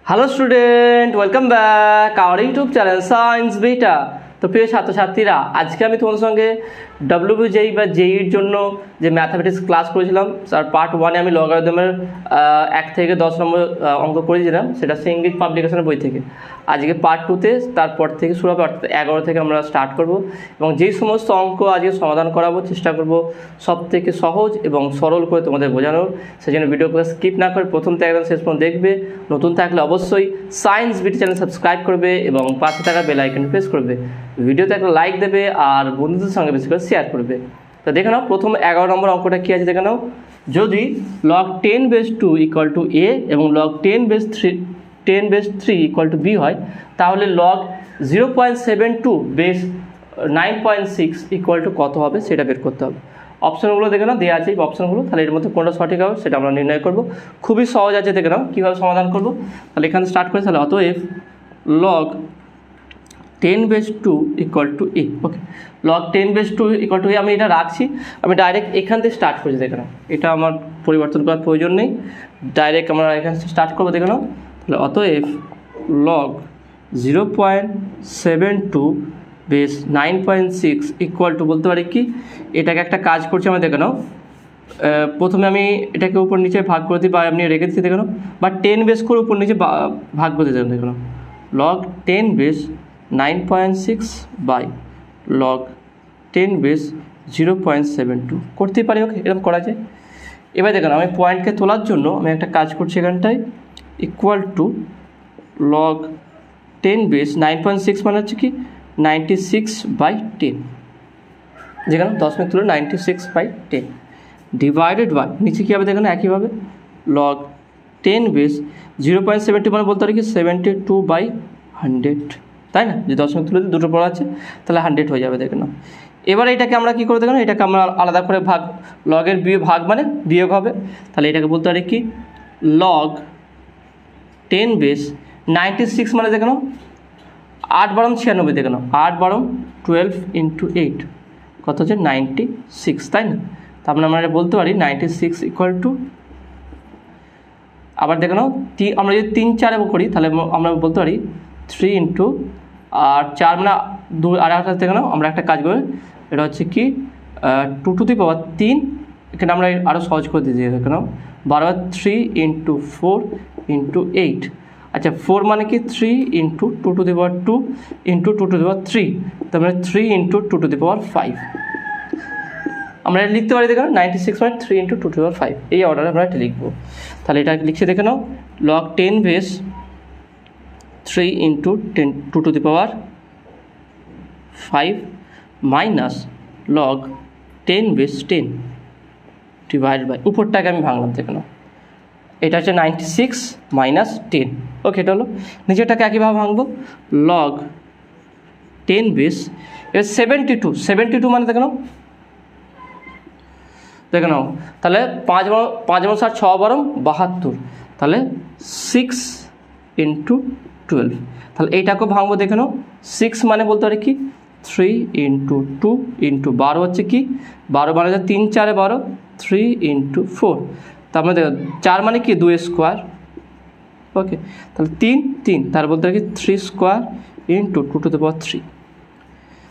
Hello student, welcome back our YouTube channel science beta. তো প্রিয় ছাত্রছাত্রীরা, আজকে আমি তোমাদের সঙ্গে ডব্লিউবিজেই বা জেইর জন্য যে ম্যাথামেটিক্স ক্লাস করেছিলাম তার পার্ট 1-এ আমি লগারিদমের 1 থেকে 10 নম্বর অঙ্ক করেছিলাম, সেটা ইংলিশ পাবলিকেশনের বই থেকে। আজকে পার্ট 2-তে তারপর থেকে শুরু হবে, অর্থাৎ 11 থেকে আমরা স্টার্ট করব এবং যেই সমস্ত অঙ্ক আজকে সমাধান করাবো চেষ্টা করব সব থেকে সহজ এবং সরল করে তোমাদের বোঝানোর। সেই জন্য ভিডিওগুলো স্কিপ না করে প্রথম থেকে একদম শেষ পর্যন্ত দেখবে। নতুন থাকলে অবশ্যই সায়েন্স বিটি চ্যানেল সাবস্ক্রাইব করবে এবং পাশে থাকা বেল আইকন প্রেস করবে। ভিডিওতে একটা লাইক দেবে আর বন্ধুদের সঙ্গে বেশি করে শেয়ার করবে। তো দেখে নাও প্রথম 11 নম্বর অঙ্কটা কী আছে দেখে নাও। যদি log 10^2 = a এবং log 10^3 = b হয়, তাহলে log 0.72 বেস 9.6 = কত হবে সেটা বের করতে হবে। অপশনগুলো দেখে নাও, দেওয়া আছে এই অপশনগুলো, তাহলে এর মধ্যে কোনটা সঠিক হবে সেটা আমরা নির্ণয় করব। খুবই সহজ আছে, দেখে নাও কীভাবে সমাধান করব। তাহলে এখানে স্টার্ট করে তাহলে অতএব log 10^2 = a। Okay, log 10^2 = a আমি এটা রাখছি, আমি ডাইরেক্ট এখান থেকে স্টার্ট করছি। দেখে নাও এটা আমার পরিবর্তন করার প্রয়োজন নেই, ডাইরেক্ট আমরা এখান থেকে স্টার্ট করবো। দেখে নাও তাহলে অতএব log 0.72 বেস 9.6 = বলতে পারি কি, এটাকে একটা কাজ করছি আমরা। দেখে নাও প্রথমে আমি এটাকে উপর নিচে ভাগ করে দিই বা আপনি রেখে দিচ্ছি। দেখে নাও বা 10 বেস করে উপর নিচে ভাগ করে দিতে। দেখে নাও log 10 base 9.6 by log 10 base 0.72 করতেই পারি। ওকে, এরকম করা যায়। এবার দেখুন আমি পয়েন্টকে তোলার জন্য আমি একটা কাজ করছি এখানটায়, = log 10 বেস 9.6 মানে হচ্ছে কি 96/10। যেখানে 10 মিনিট তুলে 96/10 ডিভাইডেড বাই নিচে কী হবে দেখুন একইভাবে log 10 বেস 0.72 মানে বলতে পারি কি 72/100, তাই না? যে 10 মিনিট তুলে দুটো পড়া আছে তাহলে 100 হয়ে যাবে। দেখে নাও এবার এটাকে আমরা কী করে দেখুন, এটাকে আমরা আলাদা করে ভাগ, লগের ভাগ মানে বিয়োগ হবে। তাহলে এটাকে বলতে পারি কি log 10 বেস 96 মানে দেখে নাও 8×12 = 96। দেখে নাও 8×12 12 × 8 কত হচ্ছে 96, তাই না? তার মানে আমরা এটা বলতে পারি 96 = আবার দেখে নাও আমরা যদি 3-4 করি তাহলে আমরা বলতে পারি 3 × আর 4 মানে 2 আর একটা। দেখে নাও আমরা একটা কাজ করি, এটা হচ্ছে কি 2^3, এখানে আমরা আরও সহজ করে দিয়েছি। দেখে নাও 3 × 4 × 8। আচ্ছা 4 মানে কি 3 × 2^2 × 2^3, তার মানে 3 × 2^5 আমরা এটা লিখতে পারি। দেখে নাও 96 মানে 3 × 2^5, এই অর্ডারে আমরা এটা লিখবো। তাহলে এটা লিখছি। দেখে নাও log 10 base 3 × 2^5 minus log 10 base 10 divide by উপরটাকে আমি ভাঙলাম। দেখে নাও এটা হচ্ছে 96 - 10। ওকে, এটা হলো নিচেরটাকে একইভাবে ভাঙবো log 10 বেস 72 মানে দেখে নাও তাহলে 5×7 6×12 72, তাহলে 6 × 12। তাহলে এইটাকেও ভাঙবো। দেখে নাও 6 মানে বলতে পারি কি 3 × 2 × 12 হচ্ছে কি 12 মানে 3×4 = 12, 3 × 4, তার মানে 4 মানে কি 2 স্কোয়ার। ওকে, তাহলে 3 তার বলতে পারি কি 3 স্কোয়ার × 2^3,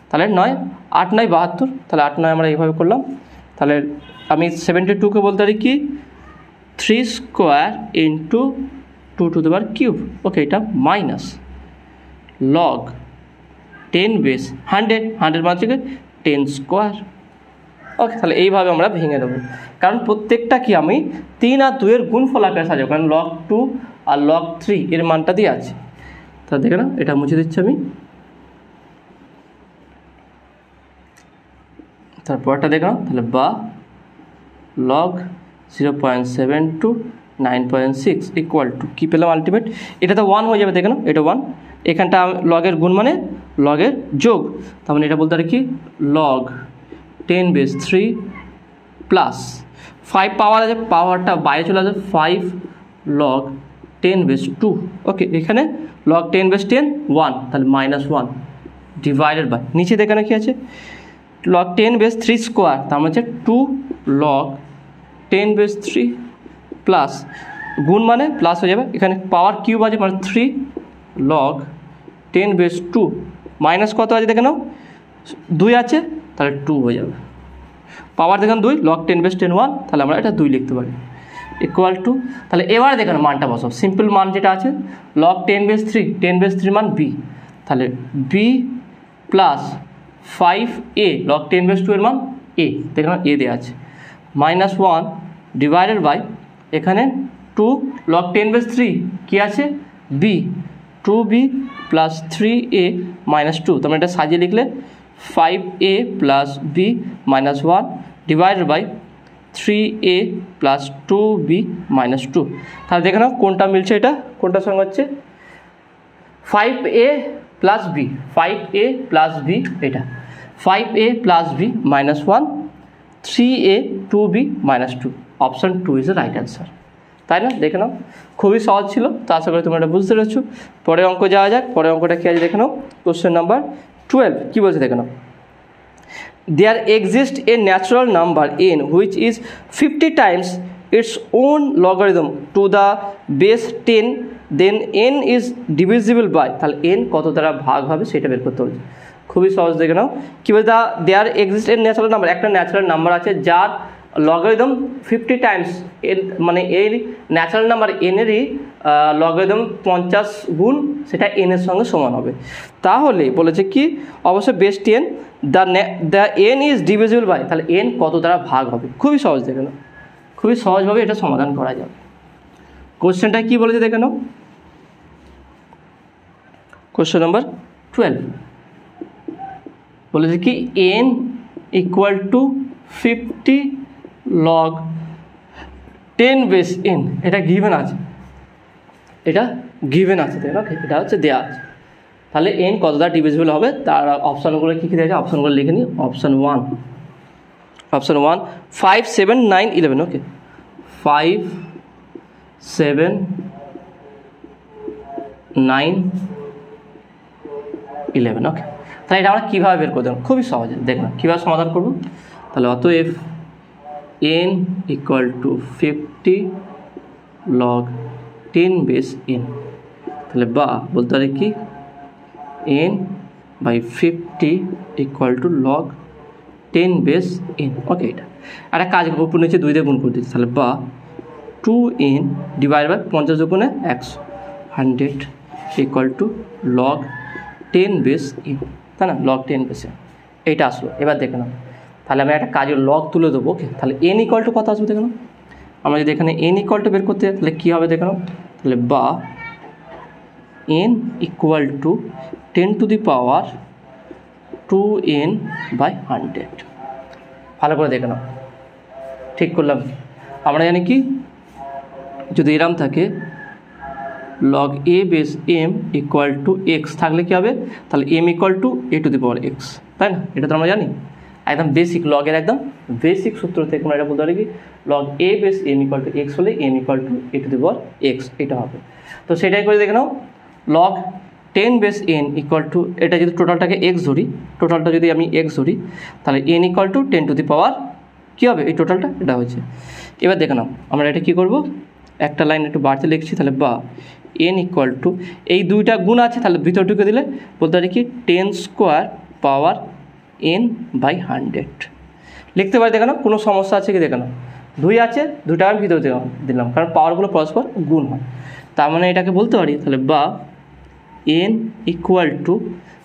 তাহলে 9 8 9 72, তাহলে 8 9 আমরা এইভাবে করলাম। তাহলে আমি 72কে বলতে পারি কি 3 স্কোয়ার × 2^3। ওকে, এটা মাইনাস log 10 বেস 100 মানে হচ্ছে 10 স্কোয়ার। ওকে, তাহলে এইভাবে আমরা ভেঙে দেবো, কারণ প্রত্যেকটা কি আমি 3 আর 2 এর গুণফল আকারে সাজাবো, কারণ log 2 আর log 3 এর মানটা দিয়ে আছে। তাহলে দেখে না এটা মুছে দিচ্ছি আমি। তারপরটা দেখে নাও তাহলে বা log 0.72 9.6 = কী পেলাম আলটিমেট, এটা তো 1 হয়ে যাবে। দেখে নাও এটা 1, এখানটা লগের গুণ মানে লগের যোগ, তার মানে এটা বলতে পারি কি log 10 বেস 3 প্লাস 5 পাওয়ার আছে, পাওয়ারটা বাইরে চলে আসবে 5 log 10 বেস 2। ওকে, এখানে log 10 বেস 10 1, তাহলে -1 ডিভাইডেড বাই নিচে দেখে না কি আছে log 10 বেস 3 স্কোয়ার, তার মানে হচ্ছে 2 log 10 বেস 3 প্লাস গুণ মানে প্লাস হয়ে যাবে, এখানে পাওয়ার কিউব আছে মানে 3 log 10⁻², মাইনাস কত আছে দেখে নাও 2 আছে তাহলে 2 হয়ে যাবে, পাওয়ার দেখেন 2 log 10⁻10 1, তাহলে আমরা এটা 2 লিখতে পারি ইকুয়াল টু, তাহলে এবারে দেখেন মানটা বসাও, সিম্পল মান যেটা আছে log 10⁻3 মান b, তাহলে b প্লাস 5a log 10⁻2 এর মান a, দেখেন a দেওয়া আছে, মাইনাস 1 ডিভাইডেড বাই এখানে 2 log 10⁻3 কি আছে b, 2b plus 3a minus 2, তোমরা এটা সাজিয়ে লিখলে 5a plus b minus 1 divided by 3a plus 2b minus 2, তাহলে দেখে নাও কোনটা মিলছে, এটা কোনটার সঙ্গে হচ্ছে 5a plus b, 5a plus b, এটা 5a plus b minus 1 3a 2b minus 2, option 2 is the right answer, তাই না? দেখে নাও খুবই সহজ ছিল, তো আশা করি তোমরা এটা বুঝতে পেরেছো। পরের অঙ্ক যাওয়া যাক, পরের অঙ্কটা কী আছে দেখে নাও, কোশ্চেন নাম্বার 12 কী বলছে দেখে নাও, there exists a natural number n which is 50 times its own logarithm to the base 10, then n is divisible by, তাহলে n কত দ্বারা ভাগ হবে সেটা বের করতে হবে, খুবই সহজ দেখে নাও কী বলছে, there exist a natural number, একটা ন্যাচারাল নাম্বার আছে যার লগারিদম 50 টাইমস, এর মানে এর ন্যাচারাল নাম্বার এনেরই লগারিদম 50 গুণ সেটা n এর সঙ্গে সমান হবে, তাহলে বলেছে কি অবশ্যই base 10 the n is divisible by, তাহলে n কত দ্বারা ভাগ হবে, খুবই সহজ দেখে নাও, খুবই সহজভাবে এটা সমাধান করা যাবে। কোশ্চেনটা কি বলেছে দেখে নাও, কোশ্চেন নাম্বার 12 বলেছে কি n equal to 50 log 10⁻n, এটা গিভেন আছে, এটা গিভেন আছে তাই না, এটা হচ্ছে দেওয়া আছে, তাহলে n কত দ্বারা ডিভিজিবল হবে তার অপশানগুলো কী কী দেওয়া আছে, অপশানগুলো লিখে নিই, অপশান 1 5 7 9 11, ওকে 5 7 9 11, ওকে, তাহলে এটা আমরা কীভাবে বের করে দেবো, খুবই সহজে দেখুন কীভাবে সমাধান করবো, তাহলে অতএব n equal to 50 log 10⁻n, তাহলে বা বলতে পারি কি n by 50 equal to log 10⁻n, okay, এটা একটা কাজ উপর নিচে 2 দিয়ে গুণ করে দিচ্ছি, তাহলে বা 2n ডিভাইড বাই 50 গুণে 100 100 ইকুয়াল টু log 10⁻n, তাই না, log 10⁻n এইটা আসলো। এবার দেখে নাও তাহলে আমি একটা কাজের লগ তুলে দেবো, ওকে, তাহলে n ইকুয়াল টু কত আসবে দেখে নাও, আমরা যদি এখানে n ইকুয়াল টু বের করতে তাহলে কী হবে দেখে নাও, তাহলে বা n equal to 10⁻² 2n by 100, ভালো করে দেখে নাও ঠিক করলাম, আমরা জানি কি যদি এরম থাকে log a base m equal to x থাকলে কী হবে, তাহলে m ইকুয়াল টু a⁻x, তাই না, এটা তো আমরা জানি একদম বেসিক, লগের একদম বেসিক সূত্র থেকে আমরা এটা বলতে পারি কি log a base m equal to x হলে m ইকুয়াল টু a⁻x, এটা হবে, তো সেটাই করে দেখে নাও log 10⁻n ইকুয়াল টু, এটা যদি টোটালটাকে x ধরি, টোটালটা যদি আমি x ধরি তাহলে n ইকুয়াল টু 10⁻, কী হবে এই টোটালটা, এটা হয়েছে। এবার দেখে নাও আমরা এটা কী করবো, একটা লাইন একটু বাড়তে লিখছি, তাহলে বা n ইকুয়াল টু এই দুইটা গুণ আছে তাহলে ভিতর ঢুকে দিলে বলতে পারি কি 10² n বাই 100 লিখতে পারি, দেখে নাও কোনো সমস্যা আছে কি দেখে নাও, 2 আছে 2টা আমি ভিতরে দিলাম কারণ পাওয়ারগুলো পরস্পর গুণ হয়, তার মানে এটাকে বলতে পারি তাহলে বা n ইকুয়াল টু,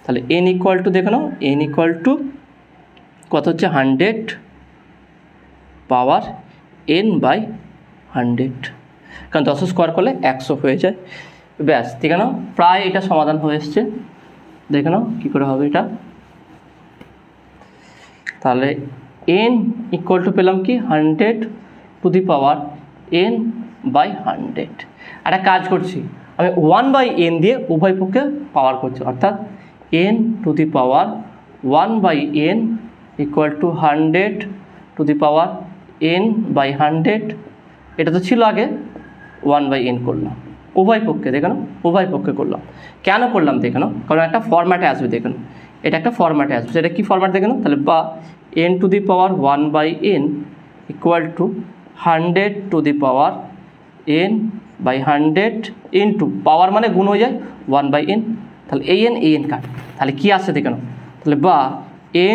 তাহলে n ইকুয়াল টু দেখে নাও n ইকুয়াল টু কত হচ্ছে 100 পাওয়ার n বাই 100, কারণ 10 স্কোয়ার করলে 100 হয়ে যায়, ব্যাস দেখে নাও প্রায় এটা সমাধান হয়ে এসছে, দেখে নাও কী করে হবে এটা, তাহলে n ইকুয়াল টু পেলাম কি 100⁻n বাই 100, একটা কাজ করছি আমি 1/n দিয়ে উভয় পক্ষে পাওয়ার করছি, অর্থাৎ n⁻1/n equal to 100⁻n by 100, এটা তো ছিল আগে 1/n করলাম উভয় পক্ষে, দেখে নাও উভয় পক্ষে করলাম, কেন করলাম দেখে নাও কারণ একটা ফরম্যাটে আসবে, দেখে নাও এটা একটা ফরম্যাটে আসবে, সেটা কী ফরম্যাট দেখে নাও, তাহলে বা n⁻1/n equal to 100⁻n n by 100 into power মানে গুণ হয়ে যায় 1/n, তাহলে এন কাট, তাহলে কী আসছে দেখে নাও, তাহলে বা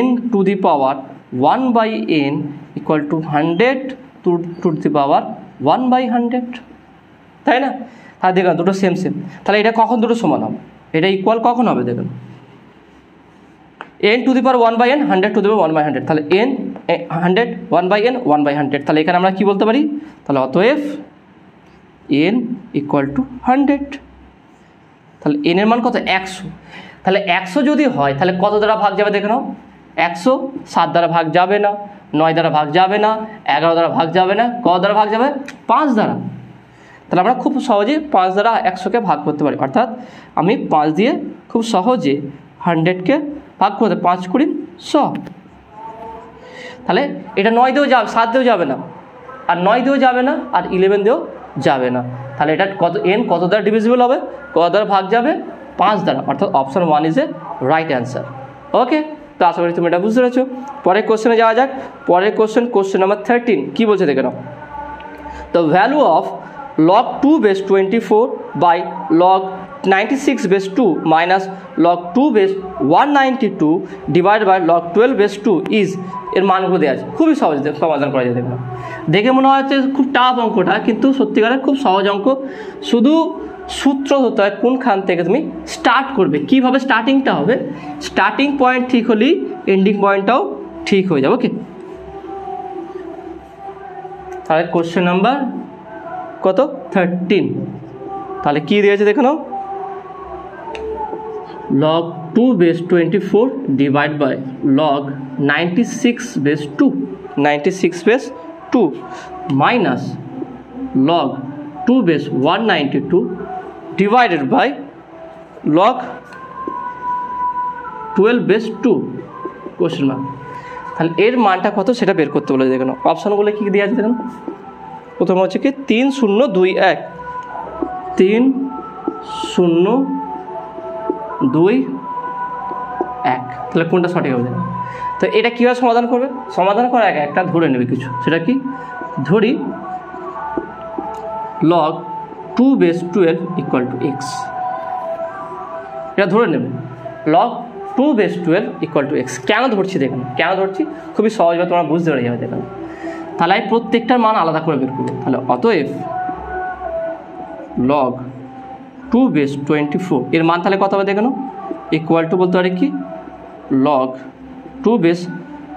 n to the power 1/n equal to 100 to the power 1/100, তাই না? তাহলে দেখুন দুটো সেম, তাহলে এটা কখন দুটো সমান হবে, এটা ইকুয়াল কখন হবে দেখুন, n to the power 1/n 100 to the power 1/100, তাহলে n 100 1/n 1/100, তাহলে এখানে আমরা কি বলতে পারি, তাহলে অতএব n ইকুয়াল টু 100, তাহলে n এর মান কত 100, তাহলে 100 যদি হয় তাহলে কত দ্বারা ভাগ যাবে দেখে নাও, 100 7 দ্বারা ভাগ যাবে না, 9 দ্বারা ভাগ যাবে না, 11 দ্বারা ভাগ যাবে না, কত দ্বারা ভাগ যাবে 5 দ্বারা, তাহলে আমরা খুব সহজে 5 দ্বারা 100কে ভাগ করতে পারি, অর্থাৎ আমি 5 দিয়ে খুব সহজে 100কে ভাগ করতে 5 কুড়ি 100, তাহলে এটা 9 দিয়েও যাবে, 7 দিয়েও যাবে না, আর 9 দিয়েও যাবে না, আর 11 দিয়েও যাবে না, তাহলে এটা কত n কত দ্বারা ডিভিজিবল হবে, কত দ্বারা ভাগ যাবে 5 দ্বারা, অর্থাৎ option 1 is a right answer. Okay, তো আশা করি তুমি এটা বুঝতে পেরেছো। পরের কোশ্চেনে যাওয়া যাক। পরের কোশ্চেন নাম্বার 13 কী বলছে দেখে নাও, the value of log 2 base 24 by log 96 base 2 minus log 2 base 192 divided by log 12 base 2 is, এর মানগুলো দেওয়া আছে, খুবই সহজ সমাধান করা যায়। দেখুন দেখে মনে হচ্ছে খুব টাফ অঙ্কটা, কিন্তু সত্যিকারের খুব সহজ অঙ্ক, শুধু সূত্র হতে হয় কোনখান থেকে তুমি স্টার্ট করবে, কীভাবে স্টার্টিংটা হবে, স্টার্টিং পয়েন্ট ঠিক হলেই এন্ডিং পয়েন্টটাও ঠিক হয়ে যাবে। ওকে, তাহলে কোশ্চেন নাম্বার কত 13, তাহলে কী দিয়েছে দেখে নাও, log 2 base 24 divide by log 96 base 2 minus log 2 base 192 divided by log 12 base 2 question mark. তাহলে এর মানটা কত সেটা বের করতে বলে দেখুন, অপশানগুলো কী দেওয়া আছে দেখুন, প্রথমে হচ্ছে কি 3021 3021, তাহলে কোনটা সঠিক হবে? তো এটা কীভাবে সমাধান করবে, সমাধান করার আগে একটা ধরে নেবে কিছু, সেটা কি ধরি log 2 base 12 equal to x, এটা ধরে নেবে log 2 base 12 equal to x। কেন ধরছি দেখুন, কেন ধরছি খুবই সহজভাবে তোমরা বুঝতে পেরে যাবে দেখুন, তাহলে আমি প্রত্যেকটার মান আলাদা করে বের করবো, তাহলে অতএব log 2 base 24 এর মান তাহলে কত হবে দেখে নাও, ইকুয়াল টু বলতে পারি কি log 2 base,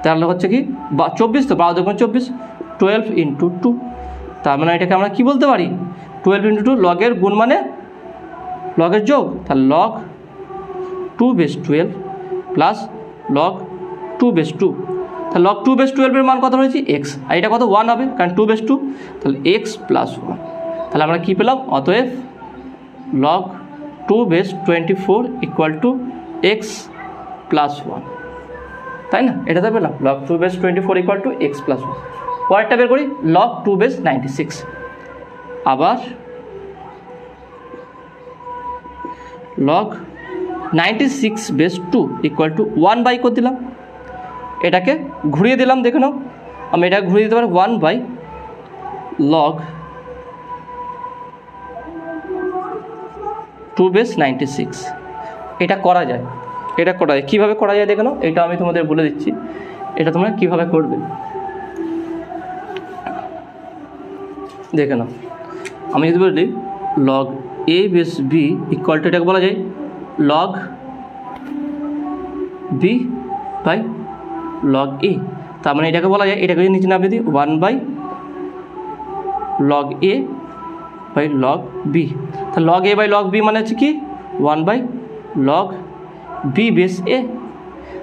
তাহলে হচ্ছে কি 24, তো 12 2 24, 12 ইন্টু 2, তার মানে এটাকে আমরা কি বলতে পারি 12 ইন্টু 2, লগের গুণ মানে লগের যোগ, তাহলে log 2 base 12 plus log 2 base 2, তাহলে log 2 base 12 এর মান কত রয়েছে x, আর এটা কত 1 হবে, কারণ 2 base 2, তাহলে x প্লাস 1, তাহলে আমরা কী পেলাম, অতএব log 2 base 24 equal to x plus 1, তাই না? এটা তো পেলাম log 2 base 24 equal to x plus 1। পরেরটা বের করি log 2 base 96, আবার log 96 base 2 equal to 1 by করে দিলাম, এটাকে ঘুরিয়ে দিলাম দেখে নাও, আমি এটা ঘুরিয়ে দিতে পারি 1 বাই log 2 base 96, এটা করা যায়, এটা করা যায়, কীভাবে করা যায় দেখে নাও, এটা আমি তোমাদের বলে দিচ্ছি, এটা তোমরা কীভাবে করবে দেখে নাও। আমি যদি বলি log a base b equal to, এটাকে বলা যায় log b by log a, তার মানে এটাকে বলা যায়, এটাকে যদি নিচে নামিয়ে দিই 1 by log a by log b, তাহলে log a by log b মানে হচ্ছে কি 1 by log b base a,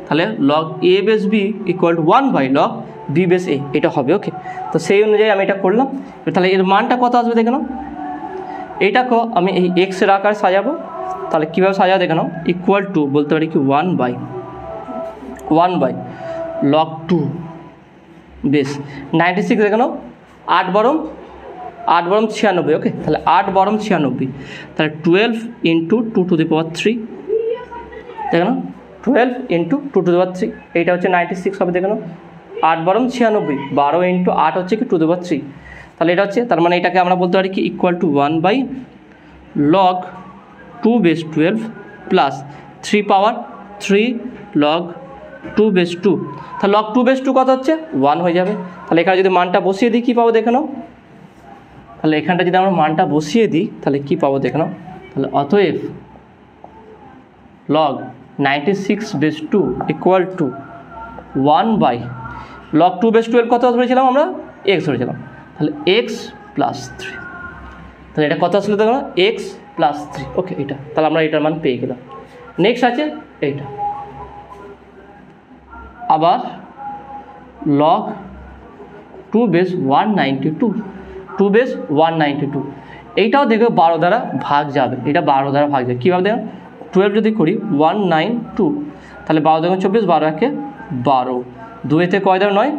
তাহলে log a base b equal to 1 by log b base a, এটা হবে। ওকে, তো সেই অনুযায়ী আমি এটা করলাম, তাহলে এর মানটা কত আসবে দেখে নাও, এইটাকেও আমি এই এক্সের আকারে সাজাবো, তাহলে কীভাবে সাজাবো দেখে নাও, ইকুয়াল টু বলতে পারি কি 1 বাই log 2 বেস 96 দেখে নাও, 8 বরং 96, ওকে, তাহলে 8 বরং 96, তাহলে 12 ইন্টু 2 টু দি পাওয়ার 3, দেখে নাও 12 ইন্টু 2 টু দি পাওয়ার 3, এইটা হচ্ছে 96 হবে দেখে নাও, 8 বরং 96, 12 ইন্টু 8 হচ্ছে কি 2 টু দি পাওয়ার 3, তাহলে এটা হচ্ছে, তার মানে এটাকে আমরা বলতে পারি কি equal to 1 by log 2 base 12 plus 3 power 3 log 2 base 2। তাহলে লগ 2 বেস 2 কত হচ্ছে 1 হয়ে যাবে। তাহলে এখানে যদি মানটা বসিয়ে দিই কী পাবো দেখে নাও, তাহলে এখানটা যদি আমরা মানটা বসিয়ে দিই তাহলে কী পাবো দেখে নাও। তাহলে অতএব log 96 base 2 equal to 1 by log 2 base 12 কত ধরেছিলাম আমরা, এক্স ধরেছিলাম, তাহলে এক্স প্লাস 3। তাহলে এটা কত আসলে দেখো এক্স প্লাস 3। ওকে, এটা তাহলে আমরা এটার মান পেয়ে গেলাম। নেক্সট আছে এইটা, আবার লগ 2 বেস 192, 2 বেস 192, এইটাও দেখো 12 দ্বারা ভাগ যাবে, এটা 12 দ্বারা ভাগ যাবে। কীভাবে দেখো 12 যদি করি 192, তাহলে 12 দেখুন 24, 12 একে 12, 2-তে কয় দ্বারা 9,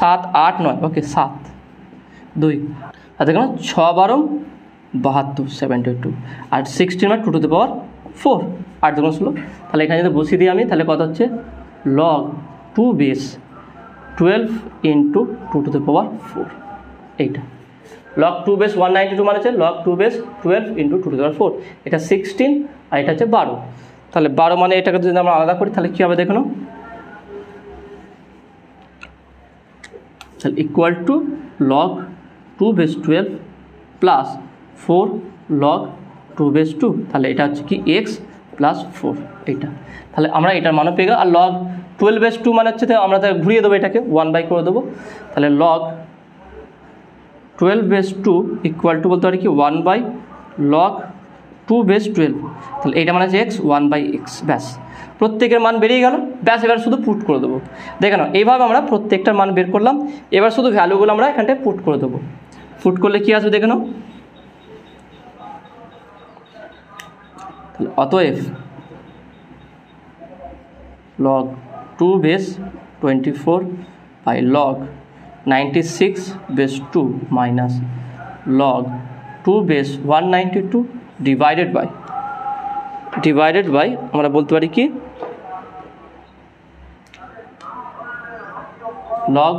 7 8 9, ওকে 7 2, আর দেখুন 6 12 72 72, আর 16 2 টু দ্য পাওয়ার 4, 8 2 16। তাহলে এখানে যদি বসিয়ে দিই আমি, তাহলে কত হচ্ছে log 2 base 12 into 2 to the power 4, এইটা লগ 2 বেস 192 মানে হচ্ছে log 2 base 12 into 2 to the power 4, এটা 16 আর এটা হচ্ছে 12। তাহলে 12 মানে এটাকে যদি আমরা আলাদা করি তাহলে কী হবে দেখো, তাহলে equal to log 2 base 12 plus 4 log 2 base 2, তাহলে এটা হচ্ছে কি এক্স প্লাস 4, এইটা। তাহলে আমরা এটার মানও পেয়ে গেলাম। আর লগ 12 বেস 2 মানে হচ্ছে আমরা তাহলে ঘুরিয়ে দেবো, এটাকে 1 বাই করে দেবো। তাহলে লগ 12 বেস 2 ইকুয়াল টু বলতে পারি কি 1 বাই লগ 2 বেস 12, তাহলে এইটা মানে হচ্ছে এক্স 1 বাই এক্স, ব্যাস প্রত্যেকের মান বেরিয়ে গেল। ব্যাস এবার শুধু পুট করে দেবো। দেখে নাও এইভাবে আমরা প্রত্যেকটার মান বের করলাম। এবার শুধু ভ্যালুগুলো আমরা এখানটায় পুট করে দেবো। পুট করলে কী আসবে দেখে নাও, তাহলে অতএব log 2 base 24 by log 96 base 2 minus log 2 base 192 divided by আমরা বলতে পারি কি লগ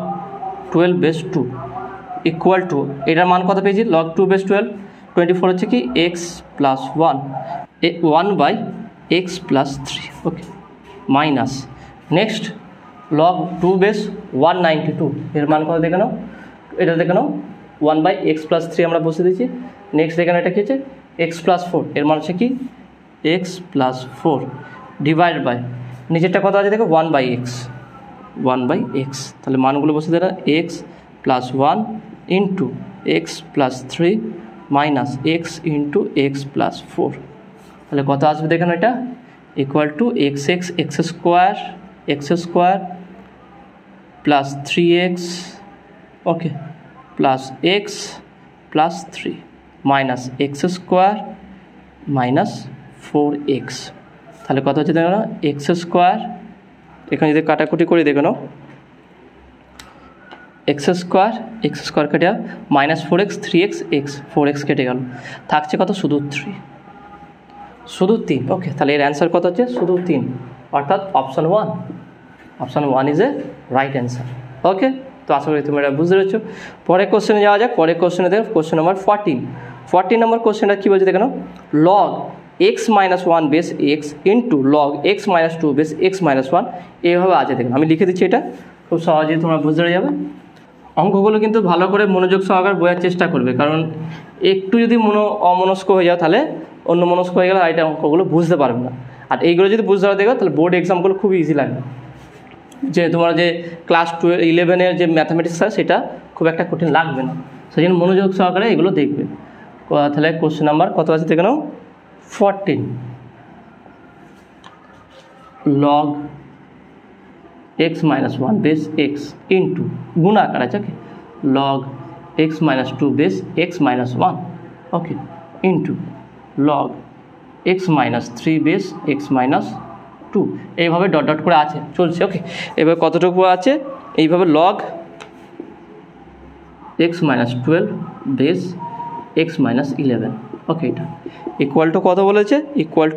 12 বেস 2 ইকুয়াল টু, এটার মান কত পেয়েছি লগ 2 বেস 12 24 হচ্ছে কি x plus 1 by x plus 3, okay minus next log 2 base 192, এর মান কত দেখে নাও, এটা দেখে নাও 1 বাই এক্স প্লাস 3 আমরা বসে দিয়েছি। নেক্সট দেখে নাও এটা কী হচ্ছে এক্স প্লাস 4, এর মান হচ্ছে কি এক্স প্লাস 4 ডিভাইড বাই নিচেরটা কত আছে দেখো 1 বাই এক্স, তাহলে মানগুলো বসে দেয় x plus 1 into x plus 3 minus x into x plus 4, তাহলে কত আসবে দেখেন এটা equal two x square plus 3x, ওকে plus x plus 3 minus x square minus 4x, তাহলে কত হচ্ছে দেখো না এক্স স্কোয়ার, এখানে যদি কাটাকুটি করে দেখো না এক্স স্কোয়ার কেটে minus 4x 3x x 4x কেটে গেল, থাকছে কত শুধু 3, ওকে তাহলে এর অ্যান্সার কত হচ্ছে শুধু 3, অর্থাৎ option 1 is a right answer. Okay, তো আশা করি তুমি এটা বুঝতে পেরেছো। পরের কোশ্চেনে যাওয়া যাক। পরের কোশ্চেনে দেখো কোশ্চেন নাম্বার 14 নম্বর কোশ্চেনটা কী বলছে দেখো log x minus 1 base x into log x minus 2 base x minus 1, এইভাবে আছে দেখুন। আমি লিখে দিচ্ছি, এটা খুব সহজেই তোমরা বুঝতে পেরে যাবে। অঙ্কগুলো কিন্তু ভালো করে মনোযোগ সহকারে বোঝার চেষ্টা করবে, কারণ একটু যদি অমনস্ক হয়ে যাও তাহলে অন্য মনস্ক হয়ে গেলে এটা অঙ্কগুলো বুঝতে পারবে না। আর এইগুলো যদি বুঝতে পারো দেখো তাহলে বোর্ড এক্সামগুলো খুব ইজি লাগবে, যে তোমার যে ক্লাস 11 যে ম্যাথামেটিক্স আছে সেটা খুব একটা কঠিন লাগবে না। সেই জন্য মনোযোগ সহকারে এগুলো দেখবে। তাহলে কোশ্চেন নাম্বার কত আছে দেখে নাও 14, log x minus 1 base x into গুণা আকার আছে, ওকে log x minus 2 base x minus 1, ওকে into log x minus 3 base x minus 2, এইভাবে ডট ডট করে আছে চলছে। ওকে, এবার কতটুকু আছে এইভাবে log x minus 12 base x minus 11, ওকে এটা ইকুয়াল টু কত বলেছে ইকুয়াল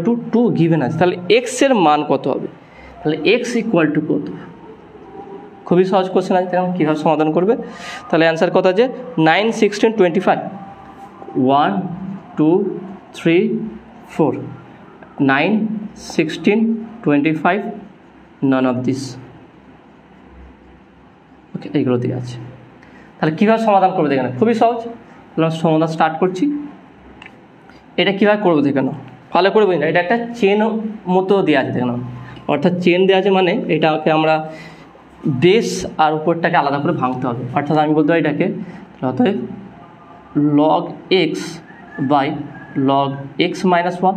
টু 2 গিভেন আছে। তাহলে এক্সের মান কত হবে, তাহলে এক্স ইকুয়াল টু কত খুবই সহজ কোশ্চেন আছে, দেখুন কীভাবে সমাধান করবে। তাহলে অ্যান্সার কত আছে 9, 16, 25, 1, 2, 3, 4, 9, 16, 25, none of this। ওকে, এইগুলো দিয়ে আছে। তাহলে কীভাবে সমাধান করবে দেখেন, খুবই সহজ। তাহলে সমাধান স্টার্ট করছি। এটা কীভাবে করবো দেখেন, ভালো করে বুঝি না, এটা একটা চেন মতো দেওয়া আছে দেখেন, অর্থাৎ চেন দেওয়া আছে মানে এটাকে আমরা বেস আর উপরটাকে আলাদা করে ভাঙতে হবে। অর্থাৎ আমি বলতে পারি এটাকে অতএব log x by log x minus 1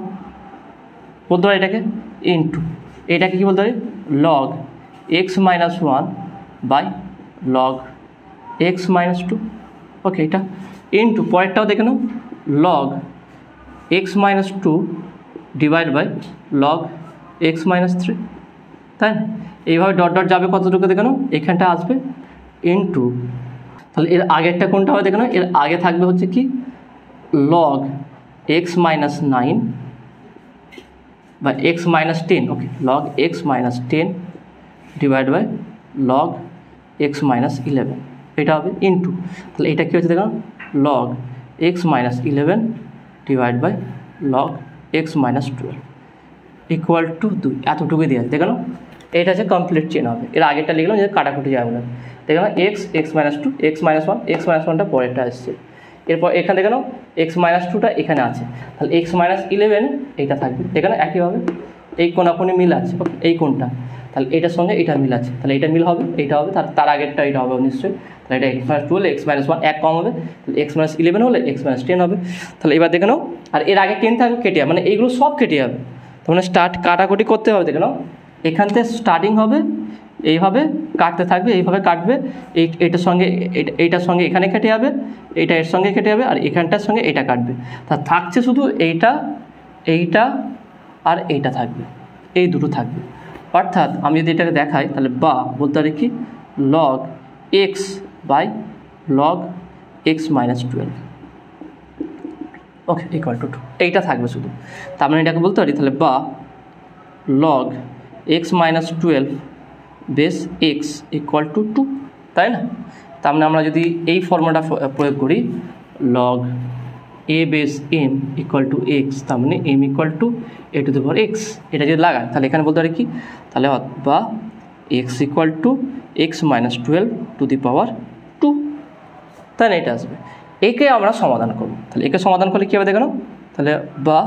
বলতে পারি এটাকে, ইন্টু এটাকে কী বলতে পারি log x minus 1 by log x minus 2। Okay, এটা ইন্টু পরেরটাও দেখে নাও log x minus 2 divide by log x minus 3, তাই না? এইভাবে ডট ডট যাবে কতটুকু দেখে নাও, এখানটা আসবে ইন্টু, তাহলে এর আগেরটা কোনটা হবে দেখে নাও, এর আগে থাকবে হচ্ছে কি log x মাইনাস 9 বা x minus 10। Okay, log x minus 10 divide by log x minus 11, এটা হবে ইন্টু, তাহলে এটা কী হচ্ছে দেখো log x minus 11 divide by log x minus 12 equal to 2, এতটুকুই দিয়ে আছে দেখো। এটা হচ্ছে কমপ্লিট চেন হবে। এর আগেরটা লিখলাম যে কাটাকুটি যাবে না, দেখো x minus 2, x minus 1, x minus 1টা পরেরটা আসছে। এরপর এখানে দেখে নাও x মাইনাস 2টা এখানে আছে, তাহলে x মাইনাস 11 এইটা থাকবে দেখে নাও, একইভাবে এই কোনাকুনি মিল আছে। ওকে, এই কোনটা, তাহলে এটার সঙ্গে এটা মিল আছে, তাহলে এটা মিল হবে, এইটা হবে, তার আগেরটা এটা হবে নিশ্চয়ই। তাহলে এটা x মাইনাস 2 হলে x মাইনাস 1 এক কম হবে, তাহলে x মাইনাস 11 হলে x মাইনাস 10 হবে। তাহলে এবার দেখে নাও, আর এর আগে 10 থাকবে কেটে যাবে, মানে এইগুলো সব কেটে যাবে, তার মানে স্টার্ট কাটাকুটি করতে হবে দেখে নাও। এখান থেকে স্টার্টিং হবে, এইভাবে কাটতে থাকবে, এইভাবে কাটবে, এইটার সঙ্গে এইটার সঙ্গে এখানে কেটে যাবে, এইটা এর সঙ্গে কেটে যাবে, আর এখানটার সঙ্গে এইটা কাটবে, তা থাকছে শুধু এইটা আর এইটা থাকবে, এই দুটো থাকবে। অর্থাৎ আমি যদি এটাকে দেখাই তাহলে বা বলতে পারি কি log x by log x minus 12। Okay, equal to 2, এইটা থাকবে শুধু। তার মানে এটাকে বলতে পারি তাহলে বা log x minus 12 base x equal to 2, তাই না? তার মানে আমরা যদি এই ফর্মুলাটা প্রয়োগ করি log a base m equal to x, তার মানে m equal to a two the power x, এটা যদি লাগাই তাহলে এখানে বলতে পারি কি তাহলে বা x equal to x minus 12 to the power 2, তাই না? এটা আসবে, একে আমরা সমাধান করব। তাহলে একে সমাধান করলে কী হবে দেখো, তাহলে বা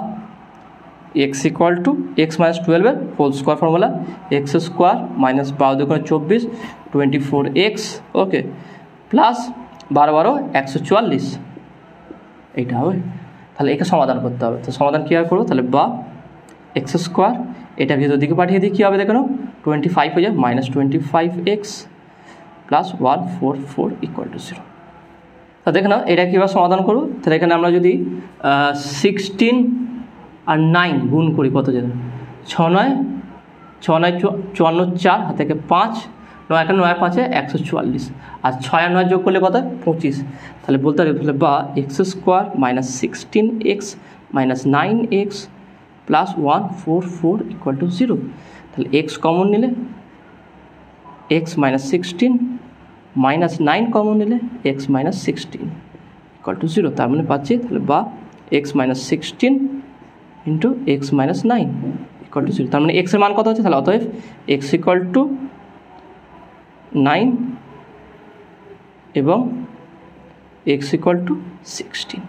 x equal to x minus 12 whole square formula, x square minus 12 × 24 24x, okay, plus 12 12 144, এইটা হবে। তাহলে একে সমাধান করতে হবে, তো সমাধান কীভাবে করবো, তাহলে বা x স্কোয়ার এটা ভিতর দিকে পাঠিয়ে দিই, কী হবে দেখো 25 হয়ে যায় minus 25x plus 144 equal to 0। তা দেখে নাও এটা কীভাবে সমাধান করবো, তাহলে এখানে আমরা যদি 16 আর 9 গুণ করি কত যেন 6 9 54, 4 হাত থেকে 5, 9 এখানে 9 5 144, আর 6 আর 9 যোগ করলে কত 25। তাহলে বলতে পারি তাহলে বা x square minus 16x minus 9x plus 144 equal to 0। তাহলে এক্স কমন নিলে এক্স মাইনাস 16 মাইনাস 9 কমন নিলে এক্স মাইনাস 16 ইকুয়াল টু 0। তার মানে পাচ্ছি তাহলে বা x minus 16 into x minus 9 equal to 0। তার মানে এক্সের মান কত হচ্ছে, তাহলে অতএব এক্স ইকুয়াল টু 9 এবং এক্স ইকুয়াল টু 16।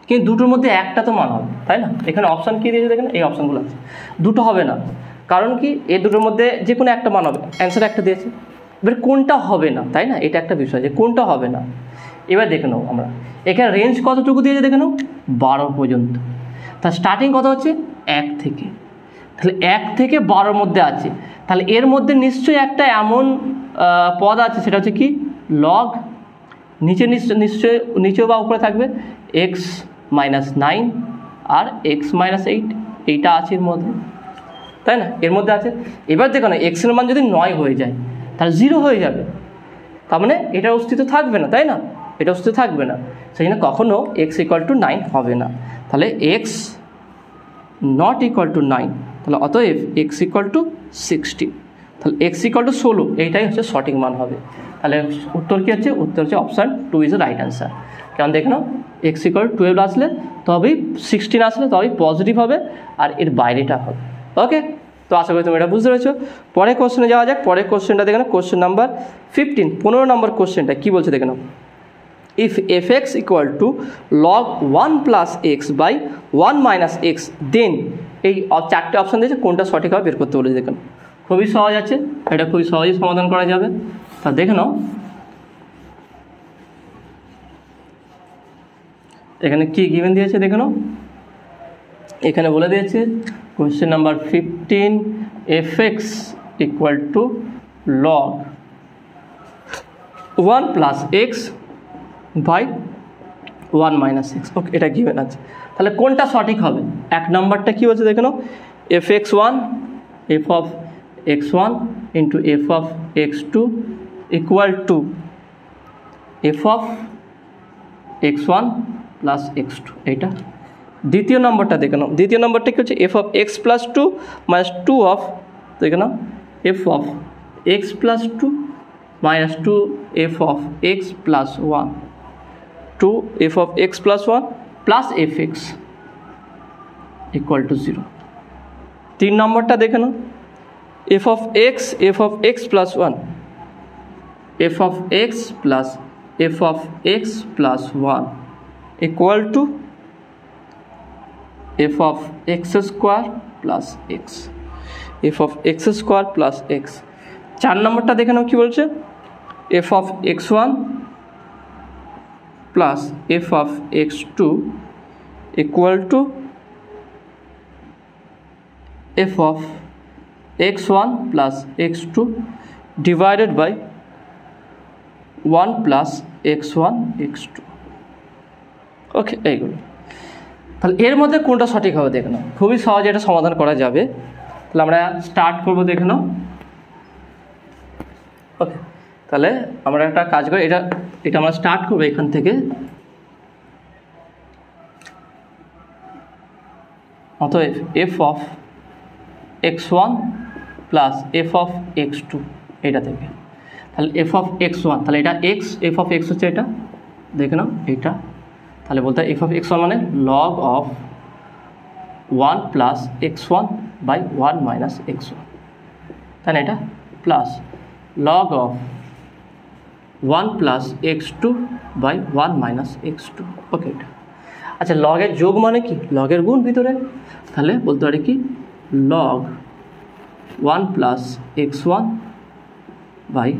কিন্তু দুটোর মধ্যে একটা তো মান হবে, তাই না? এখানে অপশান কী দিয়েছে দেখেন, এই অপশানগুলো আছে, দুটো হবে না, কারণ কি এই দুটোর মধ্যে যে কোনো একটা মান হবে, অ্যান্সার একটা দিয়েছে, এবার কোনটা হবে না, তাই না? এটা একটা বিষয় যে কোনটা হবে না। এবার দেখে নাও আমরা এখানে রেঞ্জ কতটুকু দিয়েছে দেখে নাও 12 পর্যন্ত, তার স্টার্টিং কত হচ্ছে 1 থেকে, তাহলে 1 থেকে 12 মধ্যে আছে, তাহলে এর মধ্যে নিশ্চয়ই একটা এমন পদ আছে, সেটা হচ্ছে কি লগ, নিচে নিশ্চয় নিচেও বা উপরে থাকবে এক্স মাইনাস 9 আর এক্স মাইনাস 8, এইটা আছে এর মধ্যে, তাই না? এর মধ্যে আছে। এবার দেখো না এক্সের মান যদি 9 হয়ে যায় তাহলে 0 হয়ে যাবে, তার মানে এটার অস্তিত্ব থাকবে না, তাই না? এটা অস্তিত্ব থাকবে না, সেই জন্য কখনও এক্স ইকুয়াল টু 9 হবে না। তাহলে এক্স নট ইকুয়াল টু 9, তাহলে অতএব এক্স ইকুয়াল টু 16। তাহলে x ইকুয়াল টু 16, এইটাই হচ্ছে সঠিক মান হবে। তাহলে উত্তর কী হচ্ছে? উত্তর হচ্ছে option 2 is the right answer. কারণ দেখে নাও x ইকুয়াল 12 আসলে তবেই 16 আসলে তবেই পজিটিভ হবে, আর এর বাইরেটা হবে। ওকে, তো আশা করি তুমি এটা বুঝতে পেরেছো। পরের কোশ্চেনে যাওয়া যাক। পরের কোশ্চেনটা দেখে নাও, কোশ্চেন নাম্বার 15, 15 নম্বর কোশ্চেনটা কী বলছে দেখে নাও। If fx equal to log 1 plus x by 1 minus x, then এই চারটে অপশান দিয়েছে, কোনটা সঠিক হবে বের করতে বলেছে। দেখুন খুবই সহজ আছে, এটা খুবই সহজেই সমাধান করা যাবে। তা দেখে নাও এখানে কি গিভেন দিয়েছে দেখে নাও। এখানে বলে দিয়েছে question number 15, fx equal to log 1 plus x by 1 minus x. Okay, এটা গিভেন আছে। তাহলে কোনটা সঠিক হবে? এক নম্বরটা কী বলছে দেখে নাও, fx1 f of x1 into f of x2 equal two f of x1 plus x2, এইটা। দ্বিতীয় নম্বরটা দেখে নাও, দ্বিতীয় নম্বরটা কী হচ্ছে, f of x plus 2 minus 2 of, দেখে নাও f of x plus 2 minus 2 f of x plus 1, 2 f of x plus 1 plus fx equal to 0। 3 নম্বরটা দেখে নাও, f of x plus 1, f of x plus f of x plus 1 equal to f of x square plus x, f of x square plus x। 4 নম্বরটা দেখে নাও কি বলছে, f of x1 plus f of x2 equal to f of x1 plus x2 divided by 1 plus x1 x2। ওকে, এইগুলো। তাহলে এর মধ্যে কোনটা সঠিক হবে দেখে নাও, খুবই সহজে এটা সমাধান করা যাবে। তাহলে আমরা স্টার্ট করবো দেখে নাও। ওকে, তাহলে আমরা একটা কাজ করি, এটা আমরা স্টার্ট করবো এখান থেকে। অতএব f of x1 plus f of x2 এটা থেকে, তাহলে f অফ x1, তাহলে এটা x, f অফ x হচ্ছে এটা, দেখে নাও এটা। তাহলে বলতে f অফ x1 মানে log of 1 plus x1 by 1 minus x1, তাই না, এটা plus log of 1 plus x2 by 1 minus x2। Okay, এটা আচ্ছা। লগের যোগ মানে কি? লগের গুণ ভিতরে, তাহলে বলতে পারি কি log 1 plus x1 by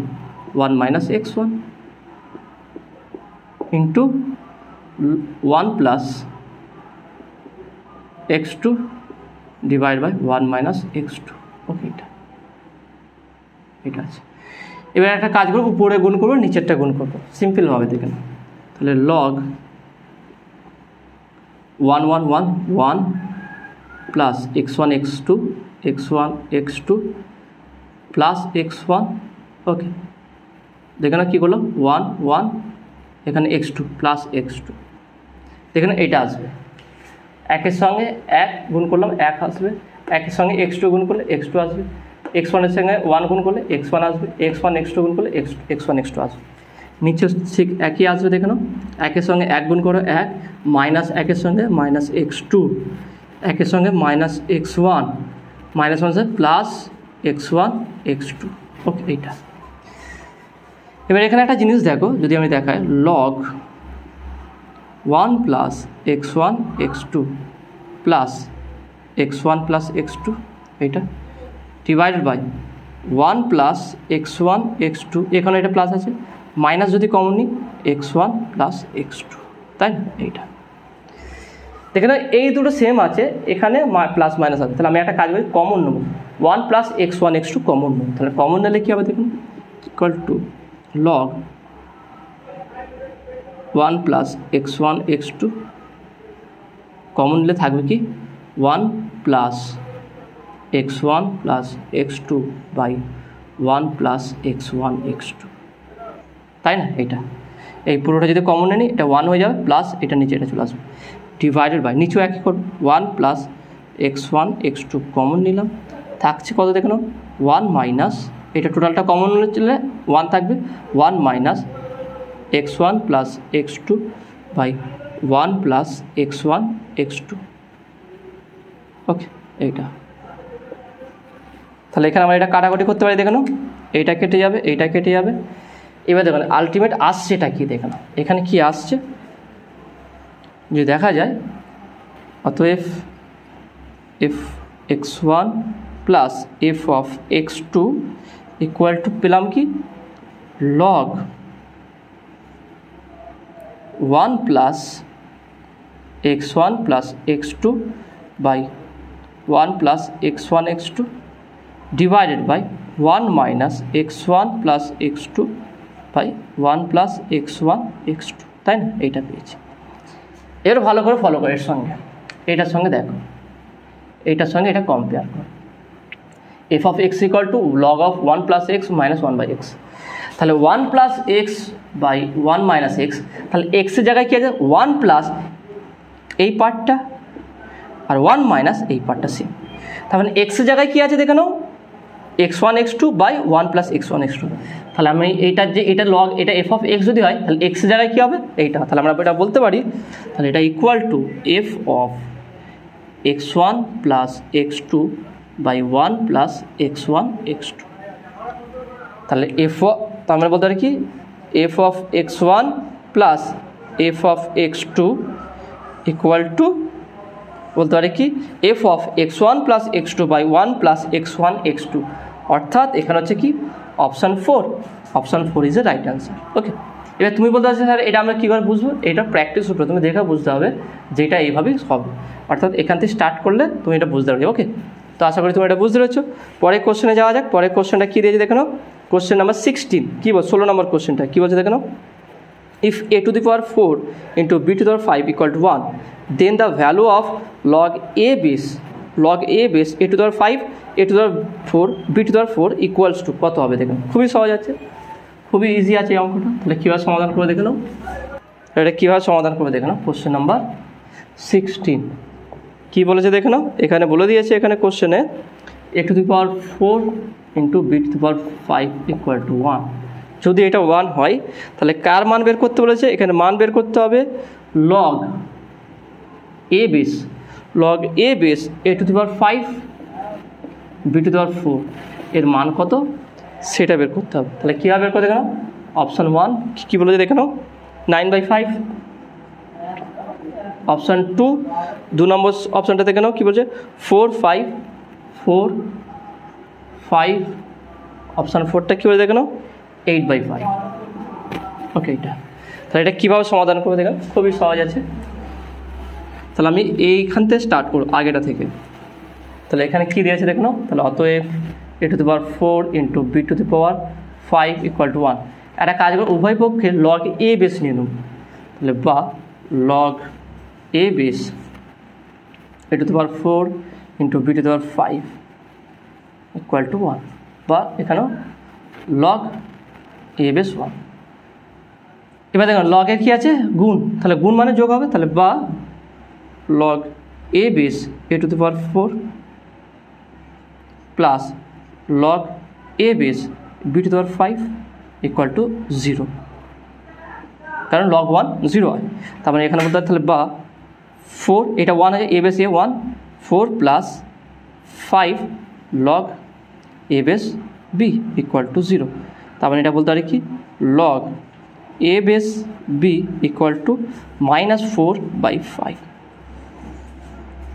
1 minus x1 into 1 plus x2 divide by 1 minus x2। Okay, এটা আছে। এবার একটা কাজ করবো, উপরে গুণ করবো, নিচেরটা গুণ করবো, সিম্পলভাবে দেখেন। তাহলে log 1 1 1 1 plus x1 x2 x1 x2 plus x1। ওকে, দেখে না কী করলো, 1 1, এখানে x2 প্লাস x2, দেখেন এইটা আসবে। একের সঙ্গে 1 গুণ করলাম 1 আসবে, একের সঙ্গে x2 গুণ করলে x2 আসবে, x1-এর সঙ্গে 1 গুণ করলে x1 আসবে, x1 x2 গুণ করলে x1 x2 আসবে। নিচে ঠিক একই আসবে, দেখে নাও। একের সঙ্গে 1 গুণ করো 1, মাইনাস একের সঙ্গে মাইনাস x2, একের সঙ্গে minus x1, minus minus plus x1 x2। Okay, এইটা। এবার এখানে একটা জিনিস দেখো, যদি আমি দেখাই log 1 plus x1 x2 plus x1 plus x2, এইটা divided by 1 plus x1 x2, এখানে এটা প্লাস আছে, মাইনাস যদি কমন নিই x1 প্লাস x2, তাই না, এইটা। দেখে না এই দুটো সেম আছে, এখানে প্লাস মাইনাস আছে। তাহলে আমি একটা কাজ করি, কমন নেব, 1 প্লাস x1 x2 কমন নেব। তাহলে কমন নিলে কী হবে দেখুন, equal to log 1 plus x1 x2, common নিলে থাকবে কি 1 plus x1 plus x2 by 1 plus x1 x2, তাই না। এটা এই পুরোটা যদি কমন নিই, এটা 1 হয়ে যাবে, প্লাস এটা নিচে এটা চলে আসবে, ডিভাইডেড বাই নিচেও একই করব, 1 প্লাস x1 x2 কমন নিলাম, থাকছে কত দেখে নাও 1 মাইনাস, এটা টোটালটা কমন চলে 1 থাকবে, 1 minus x1 plus x2 by 1 plus x1 x2। Okay, এইটা তাহলে এখানে আমরা এটা কাটাকুটি করতে পারি, দেখে নাও এইটা কেটে যাবে, এইটা কেটে যাবে। এবার দেখুন আলটিমেট আসছে এটা কি, দেখে নাও এখানে কি আসছে যদি দেখা যায়, অতএব f x1 plus F of x2 equal to পেলাম কি log 1 plus x1 plus x2 by 1 plus x1 x2 divided by 1 minus x1 plus x2 by 1 plus x1 x2, তাই না? এইটা পেয়েছি। এর ভালো করে ফলো করো, এর সঙ্গে এইটার সঙ্গে দেখো, এইটার সঙ্গে এটা কম্পেয়ার করো। F of x equal to log of 1 plus x minus 1 by x, তাহলে 1 plus x by 1 minus x, তাহলে এক্সের জায়গায় কী আছে 1 প্লাস এই পার্টটা আর 1 মাইনাস এই পার্টটা সেম। তাহলে এক্সের জায়গায় কী আছে দেখে নাও x1 x2 by 1 plus x1 x2, তাহলে আমি এইটার যে এটা লগ এটা এফ অফ এক্স যদি হয় তাহলে এক্সের জায়গায় কী হবে এইটা, তাহলে আমরা এটা বলতে পারি তাহলে এটা equal to F of x1 plus x2 by 1 plus x1 x2। তাহলে তার মানে বলতে পারি কি F of x1 plus F of x2 equal to বলতে পারি কি F of x1 plus x2 by 1 plus x1 x2, অর্থাৎ এখানে হচ্ছে কি option 4, option 4 is a right answer. Okay, এবার তুমি বলতে পারছো স্যার এটা আমরা কী করে বুঝবো, এটা প্র্যাকটিস উপরে তুমি দেখে বুঝতে হবে যেটা এইভাবেই হবে, অর্থাৎ এখান থেকে স্টার্ট করলে তুমি এটা বুঝতে পারবে। ওকে, তো আশা করি তুমি এটা বুঝতে পেরেছো। পরের কোশ্চেনে যাওয়া যাক। পরের কোশ্চেনটা কী দিয়েছে দেখে নাও, কোশ্চেন নাম্বার 16, কী বল 16 নম্বর কোশ্চেনটা কী বলছে দেখে নাও, if a to the power 4 into b to the power 5 equal to 1, then the value of log a base a to the power 5 a to the power 4 b to the power 4 equals to কত হবে দেখুন। খুবই সহজ আছে, খুবই easy আছে এই অঙ্কটা। তাহলে কীভাবে সমাধান করে দেখে নাও, এটা কীভাবে সমাধান করবে দেখে নাও। কোশ্চেন নাম্বার 16 কী বলেছে দেখে নাও, এখানে বলে দিয়েছে এখানে কোশ্চেনে a to the power 4 into b to the power 5 equal to 1, যদি এটা 1 হয় তাহলে কার মান বের করতে বলেছে, এখানে মান বের করতে হবে log a base a to the power 5 B to the power 4 এর মান কত সেটা বের করতে হবে। তাহলে কীভাবে বের করে দেখে নাও, অপশান 1 কী বলেছে দেখে নাও 9/5, অপশান 2 2 নম্বর অপশানটা দেখে নাও কী বলছে 4 5 4 5, অপশান 4টা কী বলে দেখে নাও 8/5। ওকে, তাহলে এটা কীভাবে সমাধান করবে দেখেন, খুবই সহজ আছে। তাহলে আমি এইখান থেকে স্টার্ট করব আগেটা থেকে। তাহলে এখানে কী দিয়েছে দেখো, তাহলে অতএব a to the power 4 into b to the power 5 equal to 1, একটা কাজ করে উভয় পক্ষে লগ এ বেস নিয়ে নেব, তাহলে বা log a base a to the power 4 into b to the power 5 equal to 1, বা এখানেও লগ এ বেস 1। এবার দেখুন লগের কী আছে গুণ, তাহলে গুণ মানে যোগ হবে, তাহলে বা log a base a to the power 4 plus log a base b to the power 5 equal to 0, কারণ লগ 1 0 হয়। তারপরে এখানে বলতে হবে তাহলে বা 4, এটা 1 আছে, a base a 1 4 plus 5 log a base B equal to 0, তারপরে এটা বলতে পারি কি log a base B equal to -4/5,